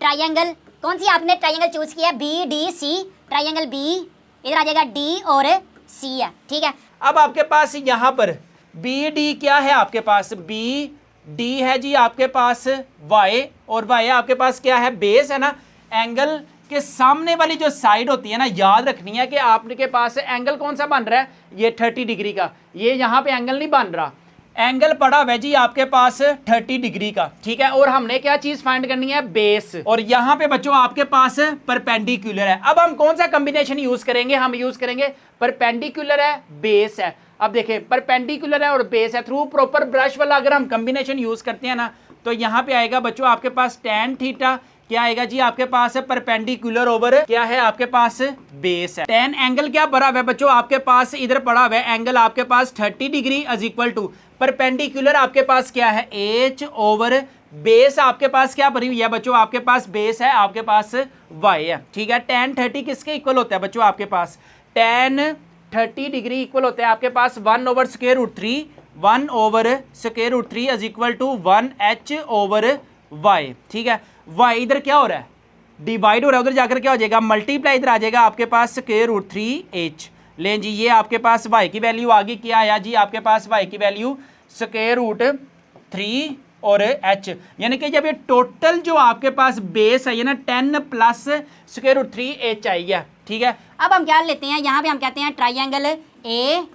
ट्राइंगल, कौन सी आपने ट्राइंगल चूज किया, B D C, triangle B, इधर आ जाएगा डी और सी है, ठीक है। अब आपके पास यहाँ पर बी डी क्या है, आपके पास बी डी है जी आपके पास वाई, और वाई आपके पास क्या है, बेस है ना। एंगल के सामने वाली जो साइड होती है ना, याद रखनी है कि आपके पास एंगल कौन सा बन रहा है, ये 30 डिग्री का। ये यहाँ पे एंगल नहीं बन रहा, एंगल पड़ा हुआ है जी आपके पास 30 डिग्री का, ठीक है। और हमने क्या चीज फाइंड करनी है, बेस। और यहाँ पे बच्चों आपके पास परपेंडिकुलर है। अब हम कौन सा कॉम्बिनेशन यूज करेंगे, हम यूज करेंगे परपेंडिकुलर है, बेस है। अब देखें, परपेंडिकुलर है और बेस है, थ्रू प्रॉपर ब्रश वाला अगर हम कॉम्बिनेशन यूज करते हैं ना, तो यहाँ पे आएगा बच्चों आपके पास tan थीटा क्या आएगा जी आपके पास परपेंडिकुलर ओवर क्या है आपके पास बेस है। टेन एंगल क्या पड़ा हुआ है बच्चों आपके पास इधर पड़ा हुआ है एंगल आपके पास 30 degree is equal to perpendicular आपके पास क्या है h ओवर बेस आपके पास क्या पड़ी हुई है बच्चों आपके पास बेस है आपके पास y है। ठीक है टेन 30 किसके इक्वल होता है बच्चों आपके पास टेन 30 डिग्री इक्वल होता है आपके पास 1 over square root 3 1 over square root 3 is equal to 1h over y। ठीक है y इधर क्या हो रहा है डिवाइड हो रहा है उधर जाकर क्या हो जाएगा मल्टीप्लाई इधर आ जाएगा आपके पास स्क्वायर रूट 3h। लें जी ये आपके पास y की वैल्यू आ गई क्या आया जी आपके पास y की वैल्यू स्क्वायर रूट 3 और h यानी कि जब ये टोटल जो आपके पास बेस है ये ना 10 प्लस स्क्वायर रूट 3h आई है। ठीक है अब हम क्या लेते हैं यहाँ पे हम कहते हैं ट्राइंगल ए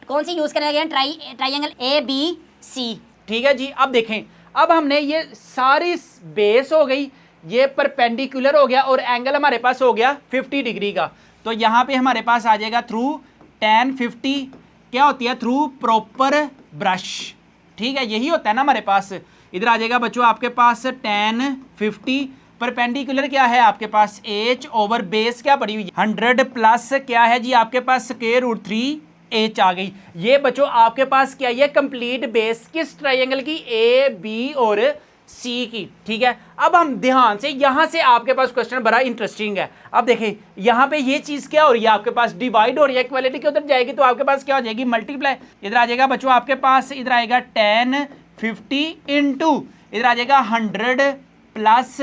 कौन सी यूज करेंगे ट्राइंगल ए बी सी। ठीक है जी अब देखें अब हमने ये सारी बेस हो गई ये परपेंडिकुलर हो गया और एंगल हमारे पास हो गया 50 डिग्री का। तो यहाँ पे हमारे पास आ जाएगा थ्रू tan 50 क्या होती है थ्रू प्रॉपर ब्रश। ठीक है यही होता है ना हमारे पास इधर आ जाएगा बच्चों आपके पास tan 50 परपेंडिकुलर क्या है आपके पास h ओवर बेस क्या पड़ी हुई 100 प्लस क्या है जी आपके पास स्क्वायर रूट 3h आ गई। ये बच्चों आपके पास क्या है कंप्लीट बेस किस ट्रायंगल की ए बी और सी की। ठीक है अब हम ध्यान से यहां से आपके पास क्वेश्चन बड़ा इंटरेस्टिंग है। अब देखें यहां पे ये चीज क्या हो रही है आपके पास डिवाइड हो रही है इक्वालिटी के उधर जाएगी तो आपके पास क्या हो जाएगी मल्टीप्लाई इधर आ जाएगा बच्चों आपके पास इधर आएगा tan 50 इंटू इधर आ जाएगा 100 plus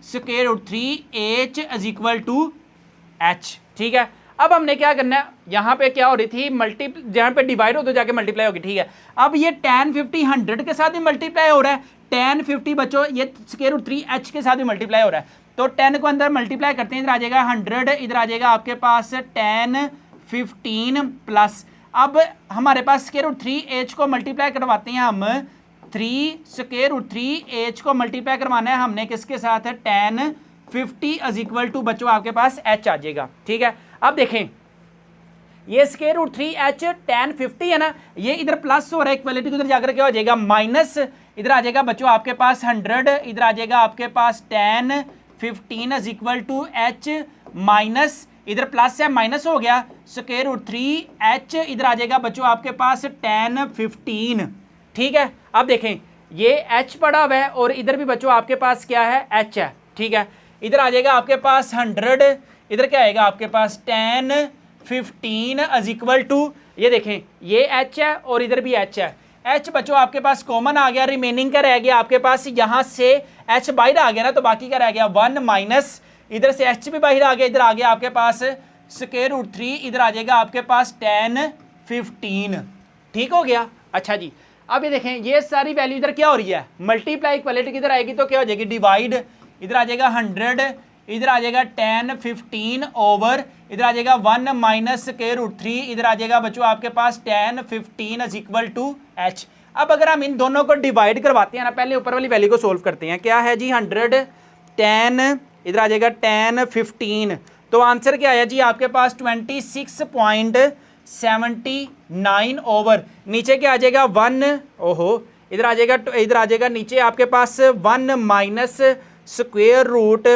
square root 3h is equal to h। ठीक है अब हमने क्या करना है यहाँ पे क्या हो रही थी मल्टी जहाँ पे डिवाइड हो तो जाके मल्टीप्लाई होगी। ठीक है अब ये tan 50 100 के साथ ही मल्टीप्लाई हो रहा है tan 50 बच्चों ये स्क्वायर रूट 3h के साथ ही मल्टीप्लाई हो रहा है तो 10 को अंदर मल्टीप्लाई करते हैं इधर आ जाएगा 100 इधर आ जाएगा आपके पास tan 15 प्लस अब हमारे पास स्क्वायर रूट 3h को मल्टीप्लाई करवाते हैं हम 3 स्क्वायर रूट 3h को मल्टीप्लाई करवाना है हमने किसके साथ है tan 50 इज इक्वल टू बच्चों आपके पास h आ जाएगा। ठीक है अब देखें ये स्क्वायर रूट 3h tan 50 है ना ये इधर प्लस हो रहा है इक्वलिटी को उधर जाकर क्या हो जाएगा माइनस इधर आ जाएगा बच्चों आपके पास 100 इधर आ जाएगा आपके पास tan 15 is equal to h minus इधर प्लस है माइनस हो गया स्क्वायर रूट 3h इधर आ जाएगा बच्चों आपके पास tan 15। ठीक है अब देखें ये h पड़ा हुआ है और इधर भी बच्चों आपके पास क्या है h है। ठीक है इधर आ जाएगा आपके पास 100 इधर क्या आएगा आपके पास tan 15 इज इक्वल टू ये देखें ये h है और इधर भी h है h बच्चों आपके पास कॉमन आ गया रिमेनिंग का रह गया आपके पास यहाँ से h बाहर आ गया ना तो बाकी का रह गया 1 माइनस इधर से h भी बाहर आ गया इधर आ गया आपके पास स्क्वायर रूट 3 इधर आ जाएगा आपके पास tan 15। ठीक हो गया अच्छा जी अब ये देखें ये सारी वैल्यू इधर क्या हो रही है मल्टीप्लाई इक्वलिटी किधर आएगी तो क्या हो जाएगी डिवाइड इधर आ जाएगा 100 इधर आ जाएगा tan 15 ओवर इधर आ जाएगा 1 माइनस स्क्वायर रूट 3 इधर आ जाएगा बच्चों आपके पास tan 15 is equal to h। अब अगर हम इन दोनों को डिवाइड करवाते हैं ना पहले ऊपर वाली वैल्यू को सोल्व करते हैं क्या है जी 100 tan इधर आ जाएगा tan 15 तो आंसर क्या आया जी आपके पास 26.79 ओवर नीचे क्या आ जाएगा 1 ओहो इधर आ जाएगा नीचे आपके पास 1 माइनस स्क्वायर रूट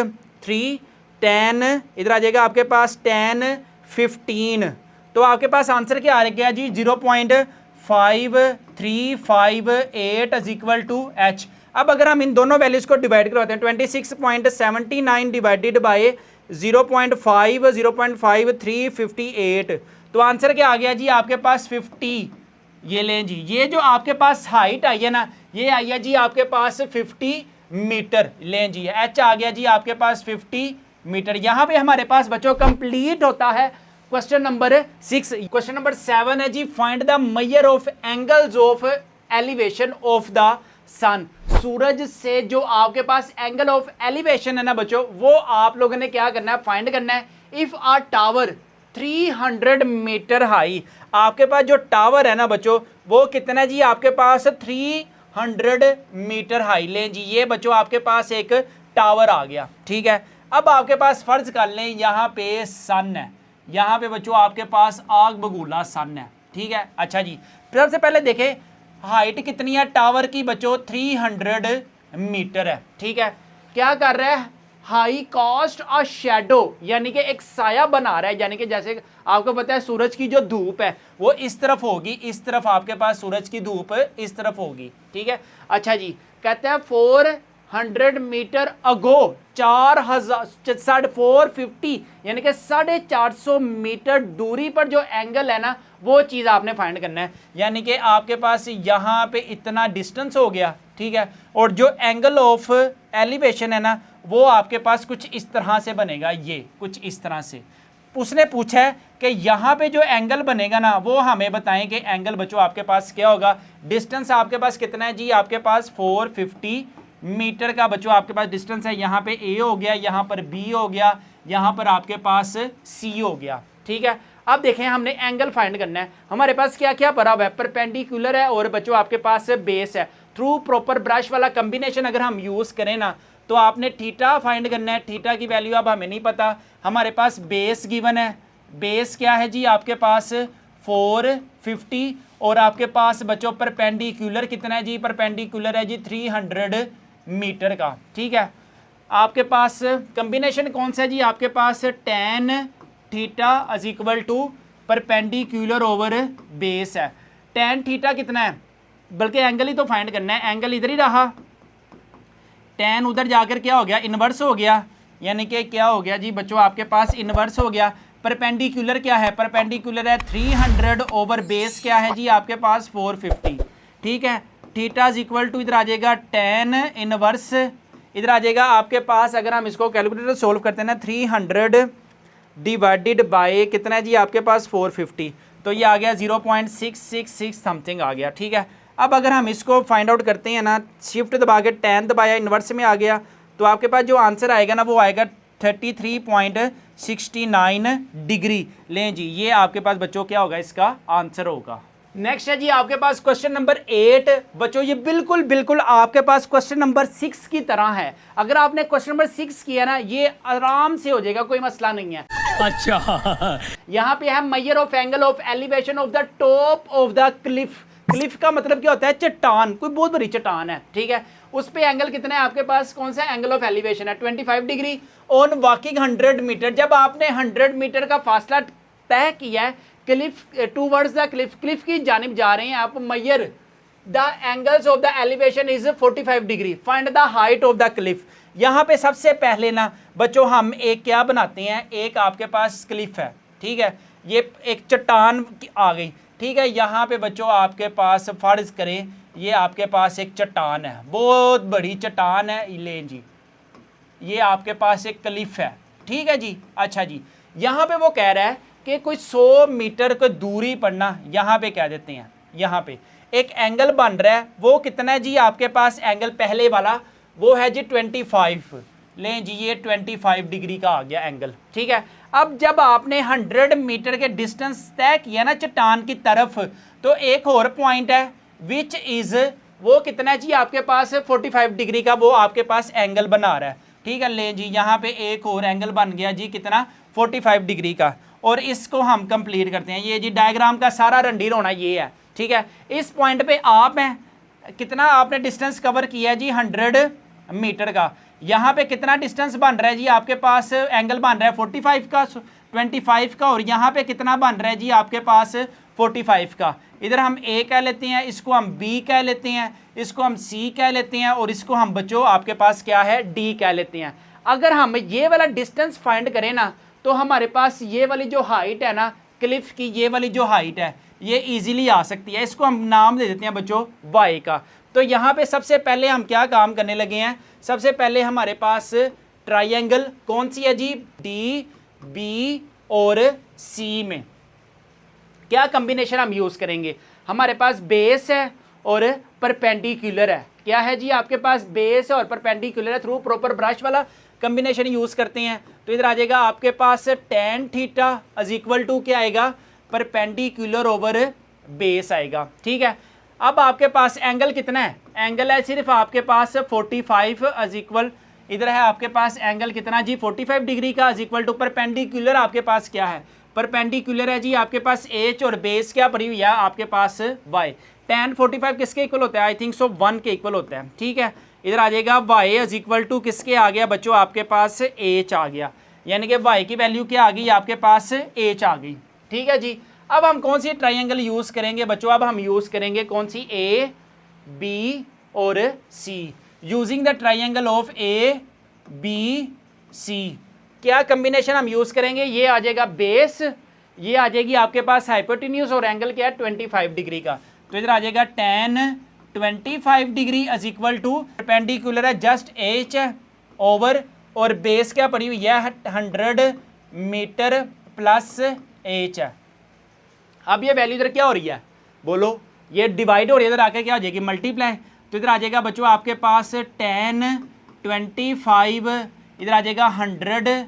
3 tan इधर आ जाएगा आपके पास tan 15 तो आपके पास आंसर क्या आ गया जी 0.5358 इज इक्वल टू h। अब अगर हम इन दोनों वैल्यूज को डिवाइड करवाते हैं 26.79 डिवाइडेड बाय 0.5358 तो आंसर क्या आ गया जी आपके पास 50। ये लें जी ये जो आपके पास हाइट आई है ना ये आई है जी आपके पास 50 मीटर लें जी h आ गया जी आपके पास 50 मीटर। यहाँ पे हमारे पास बच्चों कंप्लीट होता है क्वेश्चन नंबर 6। क्वेश्चन नंबर 7 है जी find the measure of angles of elevation of the sun. सूरज से जो आपके पास एंगल ऑफ एलिवेशन है ना बच्चों वो आप लोगों ने क्या करना है फाइंड करना है। If a tower 300 metre high आपके पास जो टावर है ना बच्चों वो कितना जी आपके पास 300 मीटर हाई लें जी ये बच्चों आपके पास एक टावर आ गया। ठीक है अब आपके पास फर्ज कर लें यहाँ पे सन है यहाँ पे बच्चों आपके पास आग बगूला सन है। ठीक है अच्छा जी सबसे पहले देखें हाइट कितनी है टावर की बच्चों 300 मीटर है। ठीक है क्या कर रहा है हाई कॉस्ट अ शैडो, यानी कि एक साया बना रहा है, यानी कि जैसे आपको पता है सूरज की जो धूप है वो इस तरफ होगी, इस तरफ आपके पास सूरज की धूप इस तरफ होगी, ठीक है। अच्छा जी, कहते हैं 400 मीटर अगो, 450 यानी कि 450 मीटर दूरी पर जो एंगल है ना वो चीज़ आपने फाइंड करना है। यानी कि आपके पास यहाँ पे इतना डिस्टेंस हो गया, ठीक है, और जो एंगल ऑफ एलिवेशन है ना वो आपके पास कुछ इस तरह से बनेगा, ये कुछ इस तरह से। उसने पूछा है कि यहाँ पे जो एंगल बनेगा ना वो हमें बताएं कि एंगल बच्चों आपके पास क्या होगा। डिस्टेंस आपके पास कितना है जी, आपके पास 450 मीटर का बच्चों आपके पास डिस्टेंस है। यहाँ पे ए हो गया, यहाँ पर बी हो गया, यहाँ पर आपके पास सी हो गया, ठीक है। अब देखें हमने एंगल फाइंड करना है, हमारे पास क्या क्या पड़ा हुआ है, परपेंडिकुलर है और बच्चों आपके पास बेस है। थ्रू प्रॉपर ब्रश वाला कम्बिनेशन अगर हम यूज़ करें ना तो आपने थीटा फाइंड करना है। थीटा की वैल्यू अब हमें नहीं पता, हमारे पास बेस गिवन है। बेस क्या है जी आपके पास 450 और आपके पास बच्चों परपेंडिकुलर कितना है जी, परपेंडिकुलर है जी 300 मीटर का, ठीक है। आपके पास कम्बिनेशन कौन सा है जी, आपके पास tan theta is equal to perpendicular over base है। tan थीटा कितना है, बल्कि एंगल ही तो फाइंड करना है, एंगल इधर ही रहा, tan उधर जाकर क्या हो गया, इन्वर्स हो गया, यानी कि क्या हो गया जी बच्चों आपके पास इन्वर्स हो गया। परपेंडिकुलर क्या है, परपेंडिकुलर है 300 ओवर बेस क्या है जी आपके पास 450, ठीक है। थीटा इज इक्वल टू इधर आ जाएगा tan इनवर्स, इधर आ जाएगा आपके पास, अगर हम इसको कैलकुलेटर सोल्व करते हैं ना 300 डिवाइडेड बाय कितना है जी आपके पास 450, तो ये आ गया 0.666 समथिंग आ गया, ठीक है। अब अगर हम इसको फाइंड आउट करते हैं ना, शिफ्ट दबा के tan दबाया, इन्वर्स में आ गया, तो आपके पास जो आंसर आएगा ना वो आएगा 33.69 डिग्री। लें जी, ये आपके पास बच्चों क्या होगा, इसका आंसर होगा। नेक्स्ट है जी आपके पास क्वेश्चन नंबर 8 बच्चों, ये बिल्कुल बिल्कुल आपके पास क्वेश्चन नंबर 6 की तरह है। अगर आपने क्वेश्चन नंबर 6 किया ना ये आराम से हो जाएगा, कोई मसला नहीं है। अच्छा, यहाँ पे है measure of angle of elevation of the top of the Cliff. Cliff का मतलब क्या होता है, चट्टान, कोई बहुत बड़ी चट्टान है, ठीक है, उस पे एंगल कितना है आपके पास, कौन सा एंगल ऑफ एलिवेशन है 25 डिग्री ऑन वॉकिंग 100 मीटर। जब आपने 100 मीटर का फासला तय किया है Cliff towards the Cliff, Cliff की जानिब जा रहे हैं आप, measure the angles of the elevation is 45 degree, find the height of the Cliff. यहाँ पे सबसे पहले ना बच्चों हम एक क्या बनाते हैं, एक आपके पास क्लिफ है, ठीक है, ये एक चट्टान आ गई, ठीक है। यहाँ पे बच्चों आपके पास फर्ज करें ये आपके पास एक चट्टान है, बहुत बड़ी चट्टान है, ले जी ये आपके पास एक क्लिफ है, ठीक है जी। अच्छा जी, यहाँ पे वो कह रहा है कि कोई 100 मीटर को दूरी पर ना, यहाँ पे कह देते हैं, यहाँ पे एक एंगल बन रहा है, वो कितना है जी आपके पास, एंगल पहले वाला वो है जी 25, लें जी ये 25 डिग्री का आ गया एंगल, ठीक है। अब जब आपने 100 मीटर के डिस्टेंस तय किया ना चट्टान की तरफ, तो एक और पॉइंट है विच इज, वो कितना है जी आपके पास 45 डिग्री का वो आपके पास एंगल बना रहा है, ठीक है। ले जी यहाँ पे एक और एंगल बन गया जी कितना 45 डिग्री का, और इसको हम कंप्लीट करते हैं। ये जी डायग्राम का सारा रंडीर होना ये है, ठीक है। इस पॉइंट पे आप हैं, कितना आपने डिस्टेंस कवर किया है जी 100 मीटर का, यहाँ पे कितना डिस्टेंस बन रहा है जी आपके पास, एंगल बन रहा है 45 का 25 का, और यहाँ पे कितना बन रहा है जी आपके पास 45 का। इधर हम A कह लेते हैं, इसको हम B कह लेते हैं, इसको हम C कह लेते हैं, और इसको हम बच्चों आपके पास क्या है D कह लेते हैं। अगर हम ये वाला डिस्टेंस फाइंड करें ना तो हमारे पास ये वाली जो हाइट है ना क्लिफ की, ये वाली जो हाइट है ये इजीली आ सकती है, इसको हम नाम दे देते हैं बच्चों Y का। तो यहाँ पे सबसे पहले हम क्या काम करने लगे हैं, सबसे पहले हमारे पास ट्राइंगल कौन सी है जी, D, B और C में क्या कम्बिनेशन हम यूज़ करेंगे, हमारे पास बेस है और परपेंडिकुलर है, क्या है जी आपके पास बेस है और परपेंडिकुलर है, थ्रू प्रॉपर ब्रश वाला कम्बिनेशन यूज़ करते हैं। तो इधर आ जाएगा आपके पास tan theta is equal to क्या आएगा, परपेंडिकुलर ओवर बेस आएगा, ठीक है। अब आपके पास एंगल कितना है, एंगल है सिर्फ आपके पास 45 इज इक्वल, इधर है आपके पास एंगल कितना जी 45 डिग्री का इज इक्वल टू परपेंडिकुलर आपके पास क्या है, परपेंडिकुलर है जी आपके पास H और बेस क्या पड़ी हुई है आपके पास Y। tan 45 किसके इक्वल होता है, आई थिंक सो 1 के इक्वल होता है, ठीक है। इधर आ जाएगा वाई इज इक्वल टू किसके आ गया बच्चों आपके पास एच आ गया, यानी कि वाई की वैल्यू क्या आ गई आपके पास एच आ गई। ठीक है जी, अब हम कौन सी ट्राइंगल यूज़ करेंगे बच्चों, अब हम यूज़ करेंगे कौन सी, ए बी और C, using the triangle of A B C. क्या कम्बिनेशन हम यूज़ करेंगे, ये आ जाएगा बेस, ये आ जाएगी आपके पास हाइपोटेन्यूज और एंगल क्या है 25 डिग्री का, तो इधर आ जाएगा tan 25 degree is equal to perpendicular है जस्ट एच ओवर और बेस क्या पड़ी हुई है 100 मीटर प्लस एच है। अब ये वैल्यू इधर क्या हो रही है बोलो, ये डिवाइड हो रही है, इधर आके क्या हो जाएगी मल्टीप्लाई, तो इधर आ जाएगा बच्चों आपके पास tan 25, इधर आ जाएगा 100,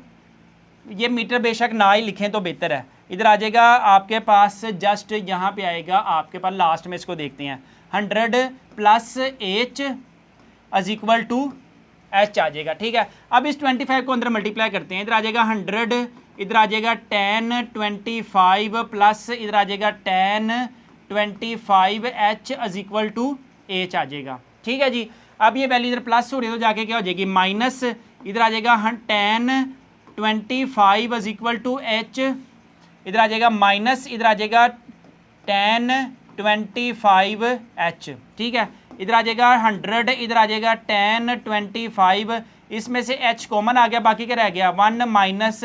ये मीटर बेशक ना ही लिखें तो बेहतर है, इधर आ जाएगा आपके पास जस्ट यहाँ पे आएगा आपके पास लास्ट में इसको देखते हैं 100 plus H is equal to H आ जाएगा। ठीक है, अब इस 25 को अंदर मल्टीप्लाई करते हैं, इधर आ जाएगा 100, इधर आ जाएगा tan 25 प्लस इधर आ जाएगा tan 25 H is equal to H आ जाएगा। ठीक है जी, अब ये वैल्यू इधर प्लस हो रही है तो जाके क्या हो जाएगी माइनस, इधर आ जाएगा tan 25 is equal to H, इधर आ जाएगा माइनस, इधर आ जाएगा tan 25 एच। ठीक है, इधर आ जाएगा 100, इधर आ जाएगा tan 25, इसमें से h कॉमन आ गया, बाकी क्या रह गया 1 माइनस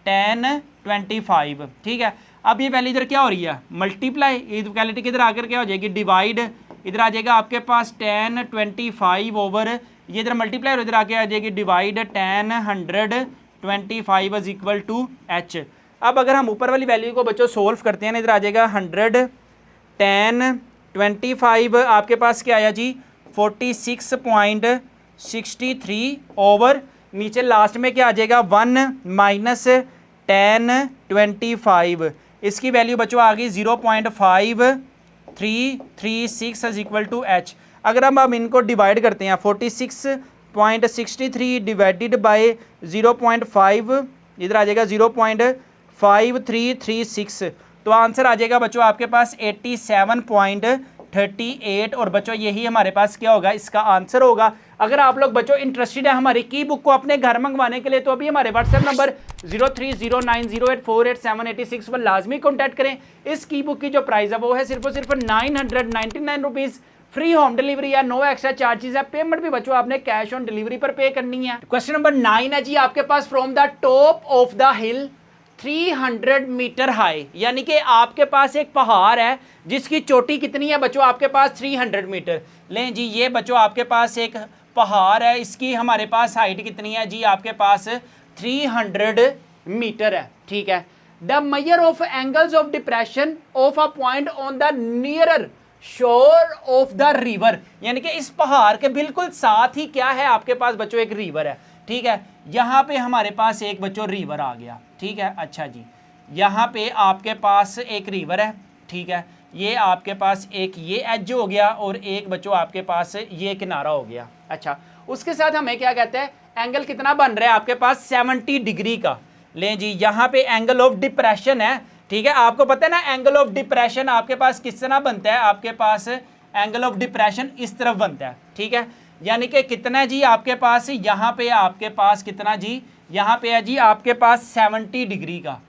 tan 25। ठीक है, अब ये वैल्यू इधर क्या हो रही है मल्टीप्लाई, इक्वालिटी किधर आकर क्या हो जाएगी डिवाइड, इधर आ जाएगा आपके पास tan 25 ओवर ये इधर मल्टीप्लाई और इधर आके आ जाएगी divide tan 125 is equal to h। अब अगर हम ऊपर वाली वैल्यू को बच्चों सोल्व करते हैं ना, इधर आ जाएगा 100 tan 25 आपके पास क्या आया जी 46.63 ओवर नीचे लास्ट में क्या आ जाएगा 1 माइनस tan 25, इसकी वैल्यू बच्चों आ गई 0.5336 इज इक्वल टू h। अगर हम इनको डिवाइड करते हैं 46.63 डिवाइडेड बाय 0.5, इधर आ जाएगा 0.5336, तो आंसर आ जाएगा बच्चों आपके पास 87.38 और बच्चों यही हमारे पास क्या होगा इसका आंसर होगा। अगर आप लोग बच्चों इंटरेस्टेड है हमारी की बुक को अपने घर मंगवाने के लिए तो अभी हमारे व्हाट्सएप नंबर 030908487886 पर लाजमी कॉन्टैक्ट करें। इस की बुक की जो प्राइस है वो है सिर्फ और सिर्फ 999 रुपीज़, फ्री होम डिलीवरी है, नो एक्स्ट्रा चार्जेस है, पेमेंट भी बच्चों आपने कैश ऑन डिलीवरी पर पे करनी है। क्वेश्चन नंबर 9 है जी आपके पास, from the top of the hill 300 metre high, यानी कि आपके पास एक पहाड़ है जिसकी चोटी कितनी है बच्चों आपके पास 300 मीटर। लें जी, ये बच्चों आपके पास एक पहाड़ है, इसकी हमारे पास हाइट कितनी है जी आपके पास 300 मीटर है। ठीक है, the measure of angles of depression of a point on the nearer शोर ऑफ द रिवर, यानी कि इस पहाड़ के बिल्कुल साथ ही क्या है आपके पास बच्चों एक रिवर है। ठीक है, यहाँ पे हमारे पास एक बच्चों रिवर आ गया। ठीक है, अच्छा जी, यहाँ पे आपके पास एक रिवर है। ठीक है, ये आपके पास एक ये एज हो गया और एक बच्चों आपके पास ये किनारा हो गया। अच्छा, उसके साथ हमें क्या कहते हैं एंगल कितना बन रहा है आपके पास 70 डिग्री का। लें जी, यहाँ पे एंगल ऑफ डिप्रेशन है। ठीक है, आपको पता है ना एंगल ऑफ डिप्रेशन आपके पास किस तरह बनता है, आपके पास एंगल ऑफ डिप्रेशन इस तरफ बनता है। ठीक है, यानी कि कितना जी आपके पास यहाँ पे आपके पास कितना जी यहाँ पे है जी आपके पास 70 डिग्री का,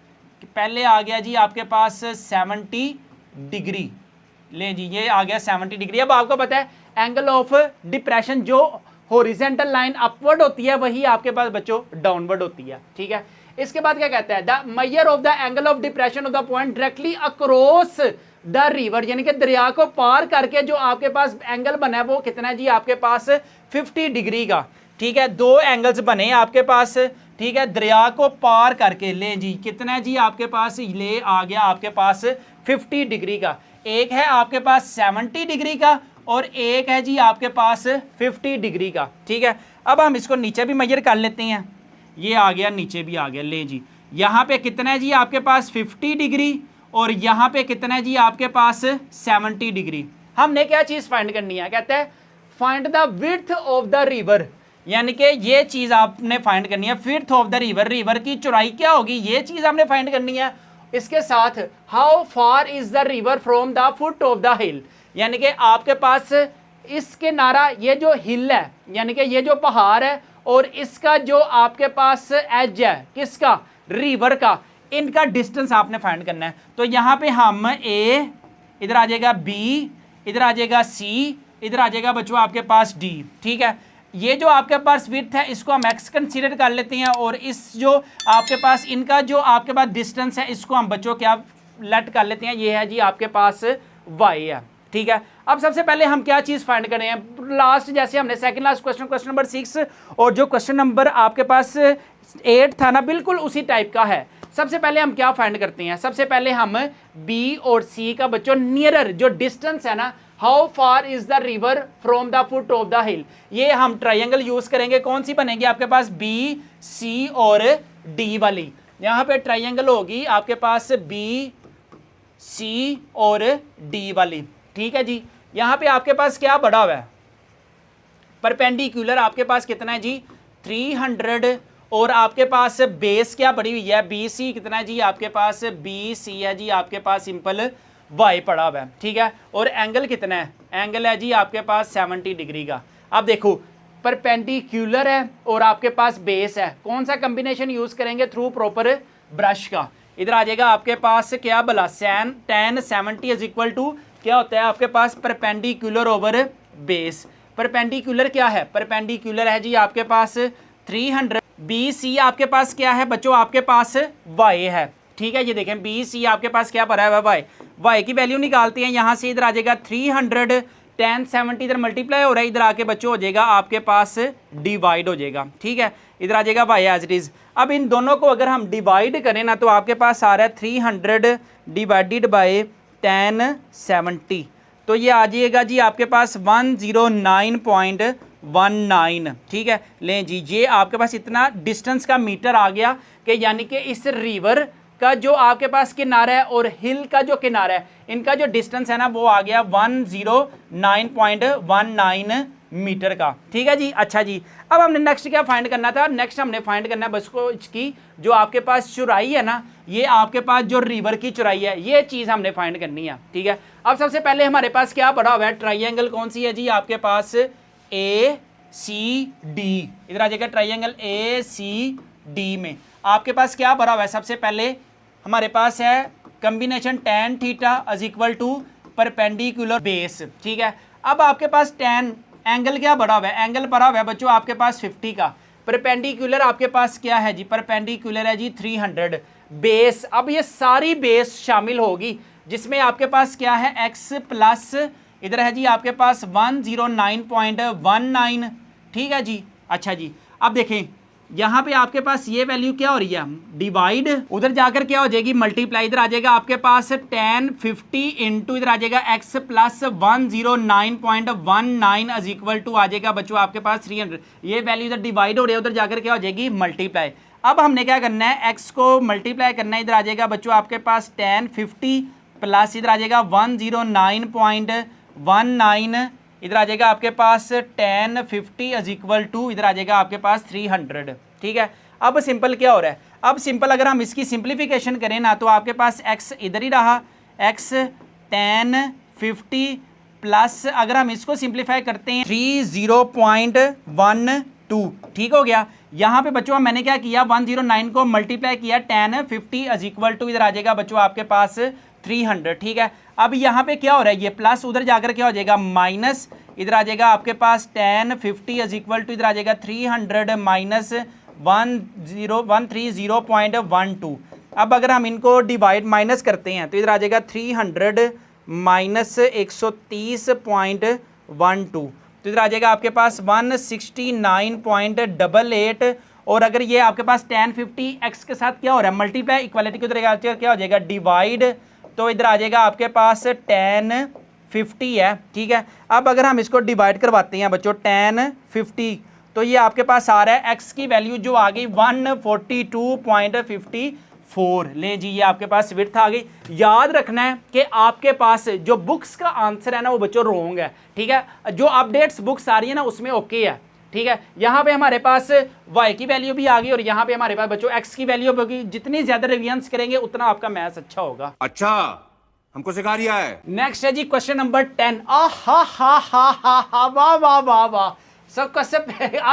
पहले आ गया जी आपके पास 70 डिग्री। ले जी, ये आ गया 70 डिग्री। अब आपको पता है एंगल ऑफ डिप्रेशन जो हॉरिजॉन्टल लाइन अपवर्ड होती है वही आपके पास बच्चों डाउनवर्ड होती है। ठीक है, इसके बाद क्या कहता है the measure of the angle of depression of the point directly across the river, यानी कि दरिया को पार करके जो आपके पास एंगल बना है वो कितना है जी आपके पास 50 डिग्री का। ठीक है, दो एंगल्स बने आपके पास। ठीक है, दरिया को पार करके ले जी कितना है जी आपके पास ले आ गया आपके पास 50 डिग्री का, एक है आपके पास 70 डिग्री का और एक है जी आपके पास 50 डिग्री का। ठीक है, अब हम इसको नीचे भी मेजर कर लेते हैं, ये आ गया नीचे भी आ गया। ले जी, यहाँ पे कितना है जी आपके पास 50 डिग्री और यहाँ पे कितना है जी आपके पास 70 डिग्री। हमने क्या चीज़ फाइंड करनी है, कहते हैं find the width of the river, यानी कि ये चीज़ आपने फाइंड करनी है width of the river, river की चौड़ाई क्या होगी ये चीज़ हमने फाइंड करनी है। इसके साथ how far is the river from the foot of the हिल, यानी कि आपके पास इस किनारा ये जो हिल है यानी कि ये जो पहाड़ है और इसका जो आपके पास एज है किसका, रिवर का, इनका डिस्टेंस आपने फाइंड करना है। तो यहाँ पे हम ए, इधर आ जाएगा बी, इधर आ जाएगा सी, इधर आ जाएगा बच्चों आपके पास डी। ठीक है, ये जो आपके पास विड्थ है इसको हम एक्स कंसीडर कर लेते हैं और इस जो आपके पास इनका जो आपके पास डिस्टेंस है इसको हम बच्चों क्या लेट कर लेते हैं, ये है जी आपके पास वाई है। ठीक है, अब सबसे पहले हम क्या चीज फाइंड करें हैं, लास्ट जैसे हमने सेकंड लास्ट क्वेश्चन नंबर 6 और जो क्वेश्चन नंबर आपके पास 8 था ना, बिल्कुल उसी टाइप का है। सबसे पहले हम क्या फाइंड करते हैं, सबसे पहले हम बी और सी का बच्चों नियरर जो डिस्टेंस है ना, how far is the river from the foot of the हिल, ये हम ट्राइंगल यूज करेंगे। कौन सी बनेगी आपके पास, बी सी और डी वाली। यहां पे ट्राइंगल होगी आपके पास बी सी और डी वाली। ठीक है जी, यहां पे आपके पास क्या बड़ा हुआ है, परपेंडिकुलर आपके पास कितना है जी 300 और आपके पास बेस क्या बड़ी हुई है, बी सी कितना है जी आपके पास, बी सी है जी आपके पास सिंपल वाई पड़ा हुआ है। ठीक है, और एंगल कितना है, एंगल है जी आपके पास 70 डिग्री का। अब देखो परपेंडिकुलर है और आपके पास बेस है, कौन सा कॉम्बिनेशन यूज करेंगे, थ्रू प्रॉपर ब्रश का। इधर आ जाएगा आपके पास क्या भला, tan 70 इज इक्वल टू क्या होता है आपके पास, परपेंडिकुलर ओवर बेस। परपेंडिकुलर क्या है, परपेंडिकुलर है जी आपके पास 300, बी सी आपके पास क्या है बच्चों, आपके पास वाई है। ठीक है, ये देखें बी सी आपके पास क्या भरा है वाई, वाई की वैल्यू निकालते हैं यहाँ से। इधर आ जाएगा 300 tan 70 इधर मल्टीप्लाई हो रहा है, इधर आके बच्चों हो जाएगा आपके पास डिवाइड हो जाएगा। ठीक है, इधर आ जाएगा वाई एज इट इज। अब इन दोनों को अगर हम डिवाइड करें ना तो आपके पास आ रहा है 300 डिवाइडेड बाय tan 70, तो ये आ जाएगा जी आपके पास 109.19। ठीक है, लें जी ये आपके पास इतना डिस्टेंस का मीटर आ गया कि यानी कि इस रिवर का जो आपके पास किनारा है और हिल का जो किनारा है इनका जो डिस्टेंस है ना वो आ गया 109.19 मीटर का। ठीक है जी, अच्छा जी, अब हमने नेक्स्ट क्या फाइंड करना था, नेक्स्ट हमने फाइंड करना है बस को इसकी जो आपके पास चौड़ाई है ना, ये आपके पास जो रिवर की चौड़ाई है ये चीज़ हमने फाइंड करनी है। ठीक है, अब सबसे पहले हमारे पास क्या पड़ा हुआ है, ट्राइंगल कौन सी है जी आपके पास ए सी डी। इधर आ जाएगा ट्राइंगल ए सी डी में आपके पास क्या भरा हुआ है, सबसे पहले हमारे पास है combination tan theta is equal to perpendicular base. ठीक है, अब आपके पास tan एंगल क्या भरा हुआ है, एंगल भरा हुआ है बच्चों आपके पास 50 का, परपेंडिकुलर आपके पास क्या है जी, परपेंडिकुलर है जी 300, बेस अब ये सारी बेस शामिल होगी जिसमें आपके पास क्या है x प्लस इधर है जी आपके पास 109.19। ठीक है जी, अच्छा जी, अब देखें यहाँ पे आपके पास ये वैल्यू क्या हो रही है, डिवाइड, उधर जाकर क्या हो जाएगी मल्टीप्लाई, इधर आ जाएगा आपके पास tan 50 इंटू इधर आ जाएगा x plus 109.19 is equal to आ जाएगा बच्चों आपके पास 300। ये वैल्यू इधर डिवाइड हो रही है, उधर जाकर क्या हो जाएगी मल्टीप्लाई। अब हमने क्या करना है, x को मल्टीप्लाई करना है, इधर आ जाएगा बच्चों आपके पास tan 50 प्लस इधर आ जाएगा 109.19, इधर आ जाएगा आपके पास tan 50 इज इक्वल टू इधर आ जाएगा आपके पास 300। ठीक है, अब सिंपल क्या हो रहा है, अब सिंपल अगर हम इसकी सिंप्लीफिकेशन करें ना तो आपके पास x इधर ही रहा, x tan 50 प्लस अगर हम इसको सिंप्लीफाई करते हैं 30.12। ठीक हो गया, यहाँ पे बच्चों मैंने क्या किया 109 को मल्टीप्लाई किया tan 50 इज इक्वल टू इधर आ जाएगा बच्चों आपके पास 300। ठीक है, अब यहाँ पे क्या हो रहा है, ये प्लस उधर जाकर क्या हो जाएगा माइनस, इधर आ जाएगा आपके पास tan 50 इज इक्वल टू इधर आ जाएगा 300 माइनस 130.12। अब अगर हम इनको डिवाइड माइनस करते हैं तो इधर आ जाएगा 300 माइनस 130.12, तो इधर आ जाएगा आपके पास 169.88। और अगर ये आपके पास tan 50 x के साथ क्या हो रहा है मल्टीप्लाई, इक्वालिटी की उधर क्या हो जाएगा डिवाइड, तो इधर आ जाएगा आपके पास tan 50 है। ठीक है, अब अगर हम इसको डिवाइड करवाते हैं बच्चों tan 50 तो ये आपके पास आ रहा है x की वैल्यू जो आ गई 142.54। ले जी ये आपके पास विड्थ आ गई। याद रखना है कि आपके पास जो बुक्स का आंसर है ना वो बच्चों रॉन्ग है। ठीक है, जो अपडेट्स बुक्स आ रही है ना उसमें ओके है। ठीक है, यहाँ पे हमारे पास y की वैल्यू भी आ गई और यहाँ पे हमारे पास बच्चों x की वैल्यू होगी। जितनी ज्यादा रिवीजन करेंगे उतना आपका मैथ्स अच्छा होगा। अच्छा हमको सिखा रिया है। नेक्स्ट है जी क्वेश्चन नंबर 10। हा वाह वाह वाह वाह। So a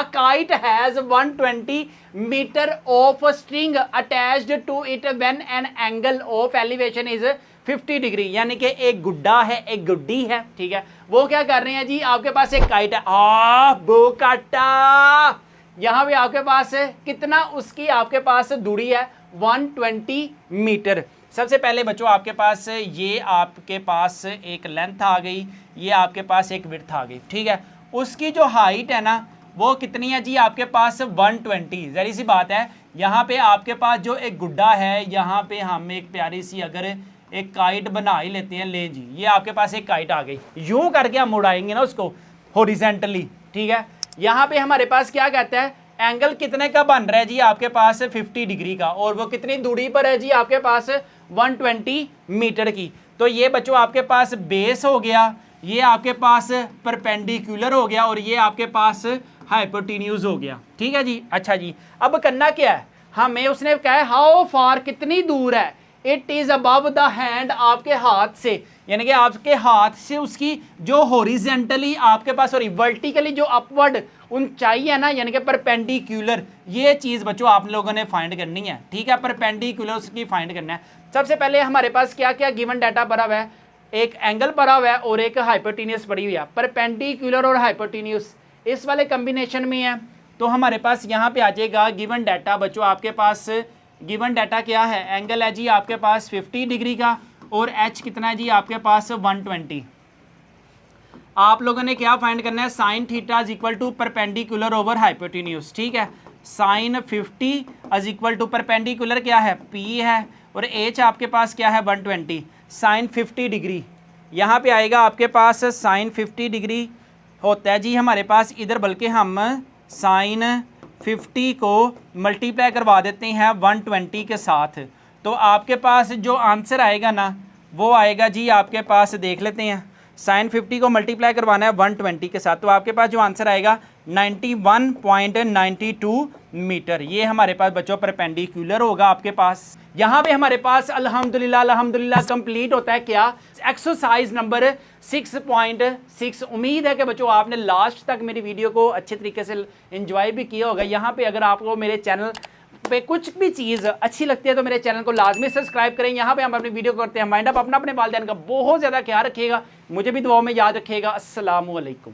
kite has 120 meter of string attached to it when an angle of elevation is 50 degree. यानी कि एक गुड्डा है, एक गुड्डी है, ठीक है। वो क्या कर रहे हैं जी, आपके पास एक काइट है, वो काटा यहाँ पे आपके पास कितना उसकी आपके पास दूरी है 120 मीटर। सबसे पहले बच्चों आपके पास ये आपके पास एक लेंथ आ गई, ये आपके पास एक विड्थ आ गई, ठीक है। उसकी जो हाइट है ना वो कितनी है जी आपके पास 120। जरी सी बात है, यहाँ पे आपके पास जो एक गुड्डा है, यहाँ पे हम एक प्यारी सी अगर एक काइट बना ही लेते हैं, ले जी ये आपके पास एक काइट आ गई। यूं करके हम उड़ाएंगे ना उसको हॉरिजेंटली, ठीक है। यहाँ पे हमारे पास क्या कहता है, एंगल कितने का बन रहा है जी आपके पास 50 डिग्री का, और वो कितनी दूरी पर है जी आपके पास 120 मीटर की। तो ये बच्चों आपके पास बेस हो गया, ये आपके पास परपेंडिकुलर हो गया, और ये आपके पास हाइपोटेन्यूज हो गया, ठीक है जी। अच्छा जी, अब करना क्या है हमें, उसने कहा है हाउ फार कितनी दूर है, it is above the hand आपके हाथ से, यानी कि आपके हाथ से उसकी जो हॉरिजेंटली आपके पास और वर्टिकली जो अपवर्ड ऊंचाई है ना, यानी कि परपेंडिकुलर, ये चीज़ बच्चों आप लोगों ने फाइंड करनी है, ठीक है। परपेंडिकुलर उसकी फाइंड करना है। सबसे पहले हमारे पास क्या क्या गिवन डाटा पड़ा हुआ है, एक एंगल पड़ा हुआ है और एक हाइपोटेन्यूज पड़ी हुई है। परपेंडिकुलर और हाइपोटेन्यूज इस वाले कॉम्बिनेशन में है, तो हमारे पास यहाँ पे आ जाएगा गिवन डाटा बच्चों आपके पास। गिवन डाटा क्या है, एंगल है जी आपके पास 50 डिग्री का, और एच कितना है जी आपके पास 120। आप लोगों ने क्या फाइंड करना है, sine theta is equal to perpendicular over hypotenuse, ठीक है। Sine 50 is equal to perpendicular क्या है, पी है, और एच आपके पास क्या है 120। साइन 50 डिग्री यहाँ पे आएगा आपके पास, साइन 50 डिग्री होता है जी हमारे पास इधर, बल्कि हम साइन 50 को मल्टीप्लाई करवा देते हैं 120 के साथ, तो आपके पास जो आंसर आएगा ना वो आएगा जी आपके पास, देख लेते हैं। साइन 50 को मल्टीप्लाई करवाना है 120 के साथ, तो आपके पास जो आंसर आएगा 91.92 मीटर। ये हमारे पास बच्चों परपेंडिकुलर होगा आपके पास। यहाँ पे हमारे पास अल्हम्दुलिल्लाह कंप्लीट होता है क्या, एक्सरसाइज नंबर 6.6। उम्मीद है कि बच्चों आपने लास्ट तक मेरी वीडियो को अच्छे तरीके से एंजॉय भी किया होगा। यहाँ पे अगर आपको मेरे चैनल पे कुछ भी चीज़ अच्छी लगती है तो मेरे चैनल को लाजमी सब्सक्राइब करें। यहाँ पे हम अपनी वीडियो करते हैं वाइंड अप। अपने वालिदैन का बहुत ज़्यादा ख्याल रखिएगा, मुझे भी दुआओं में याद रखिएगा। अस्सलामु अलैकुम।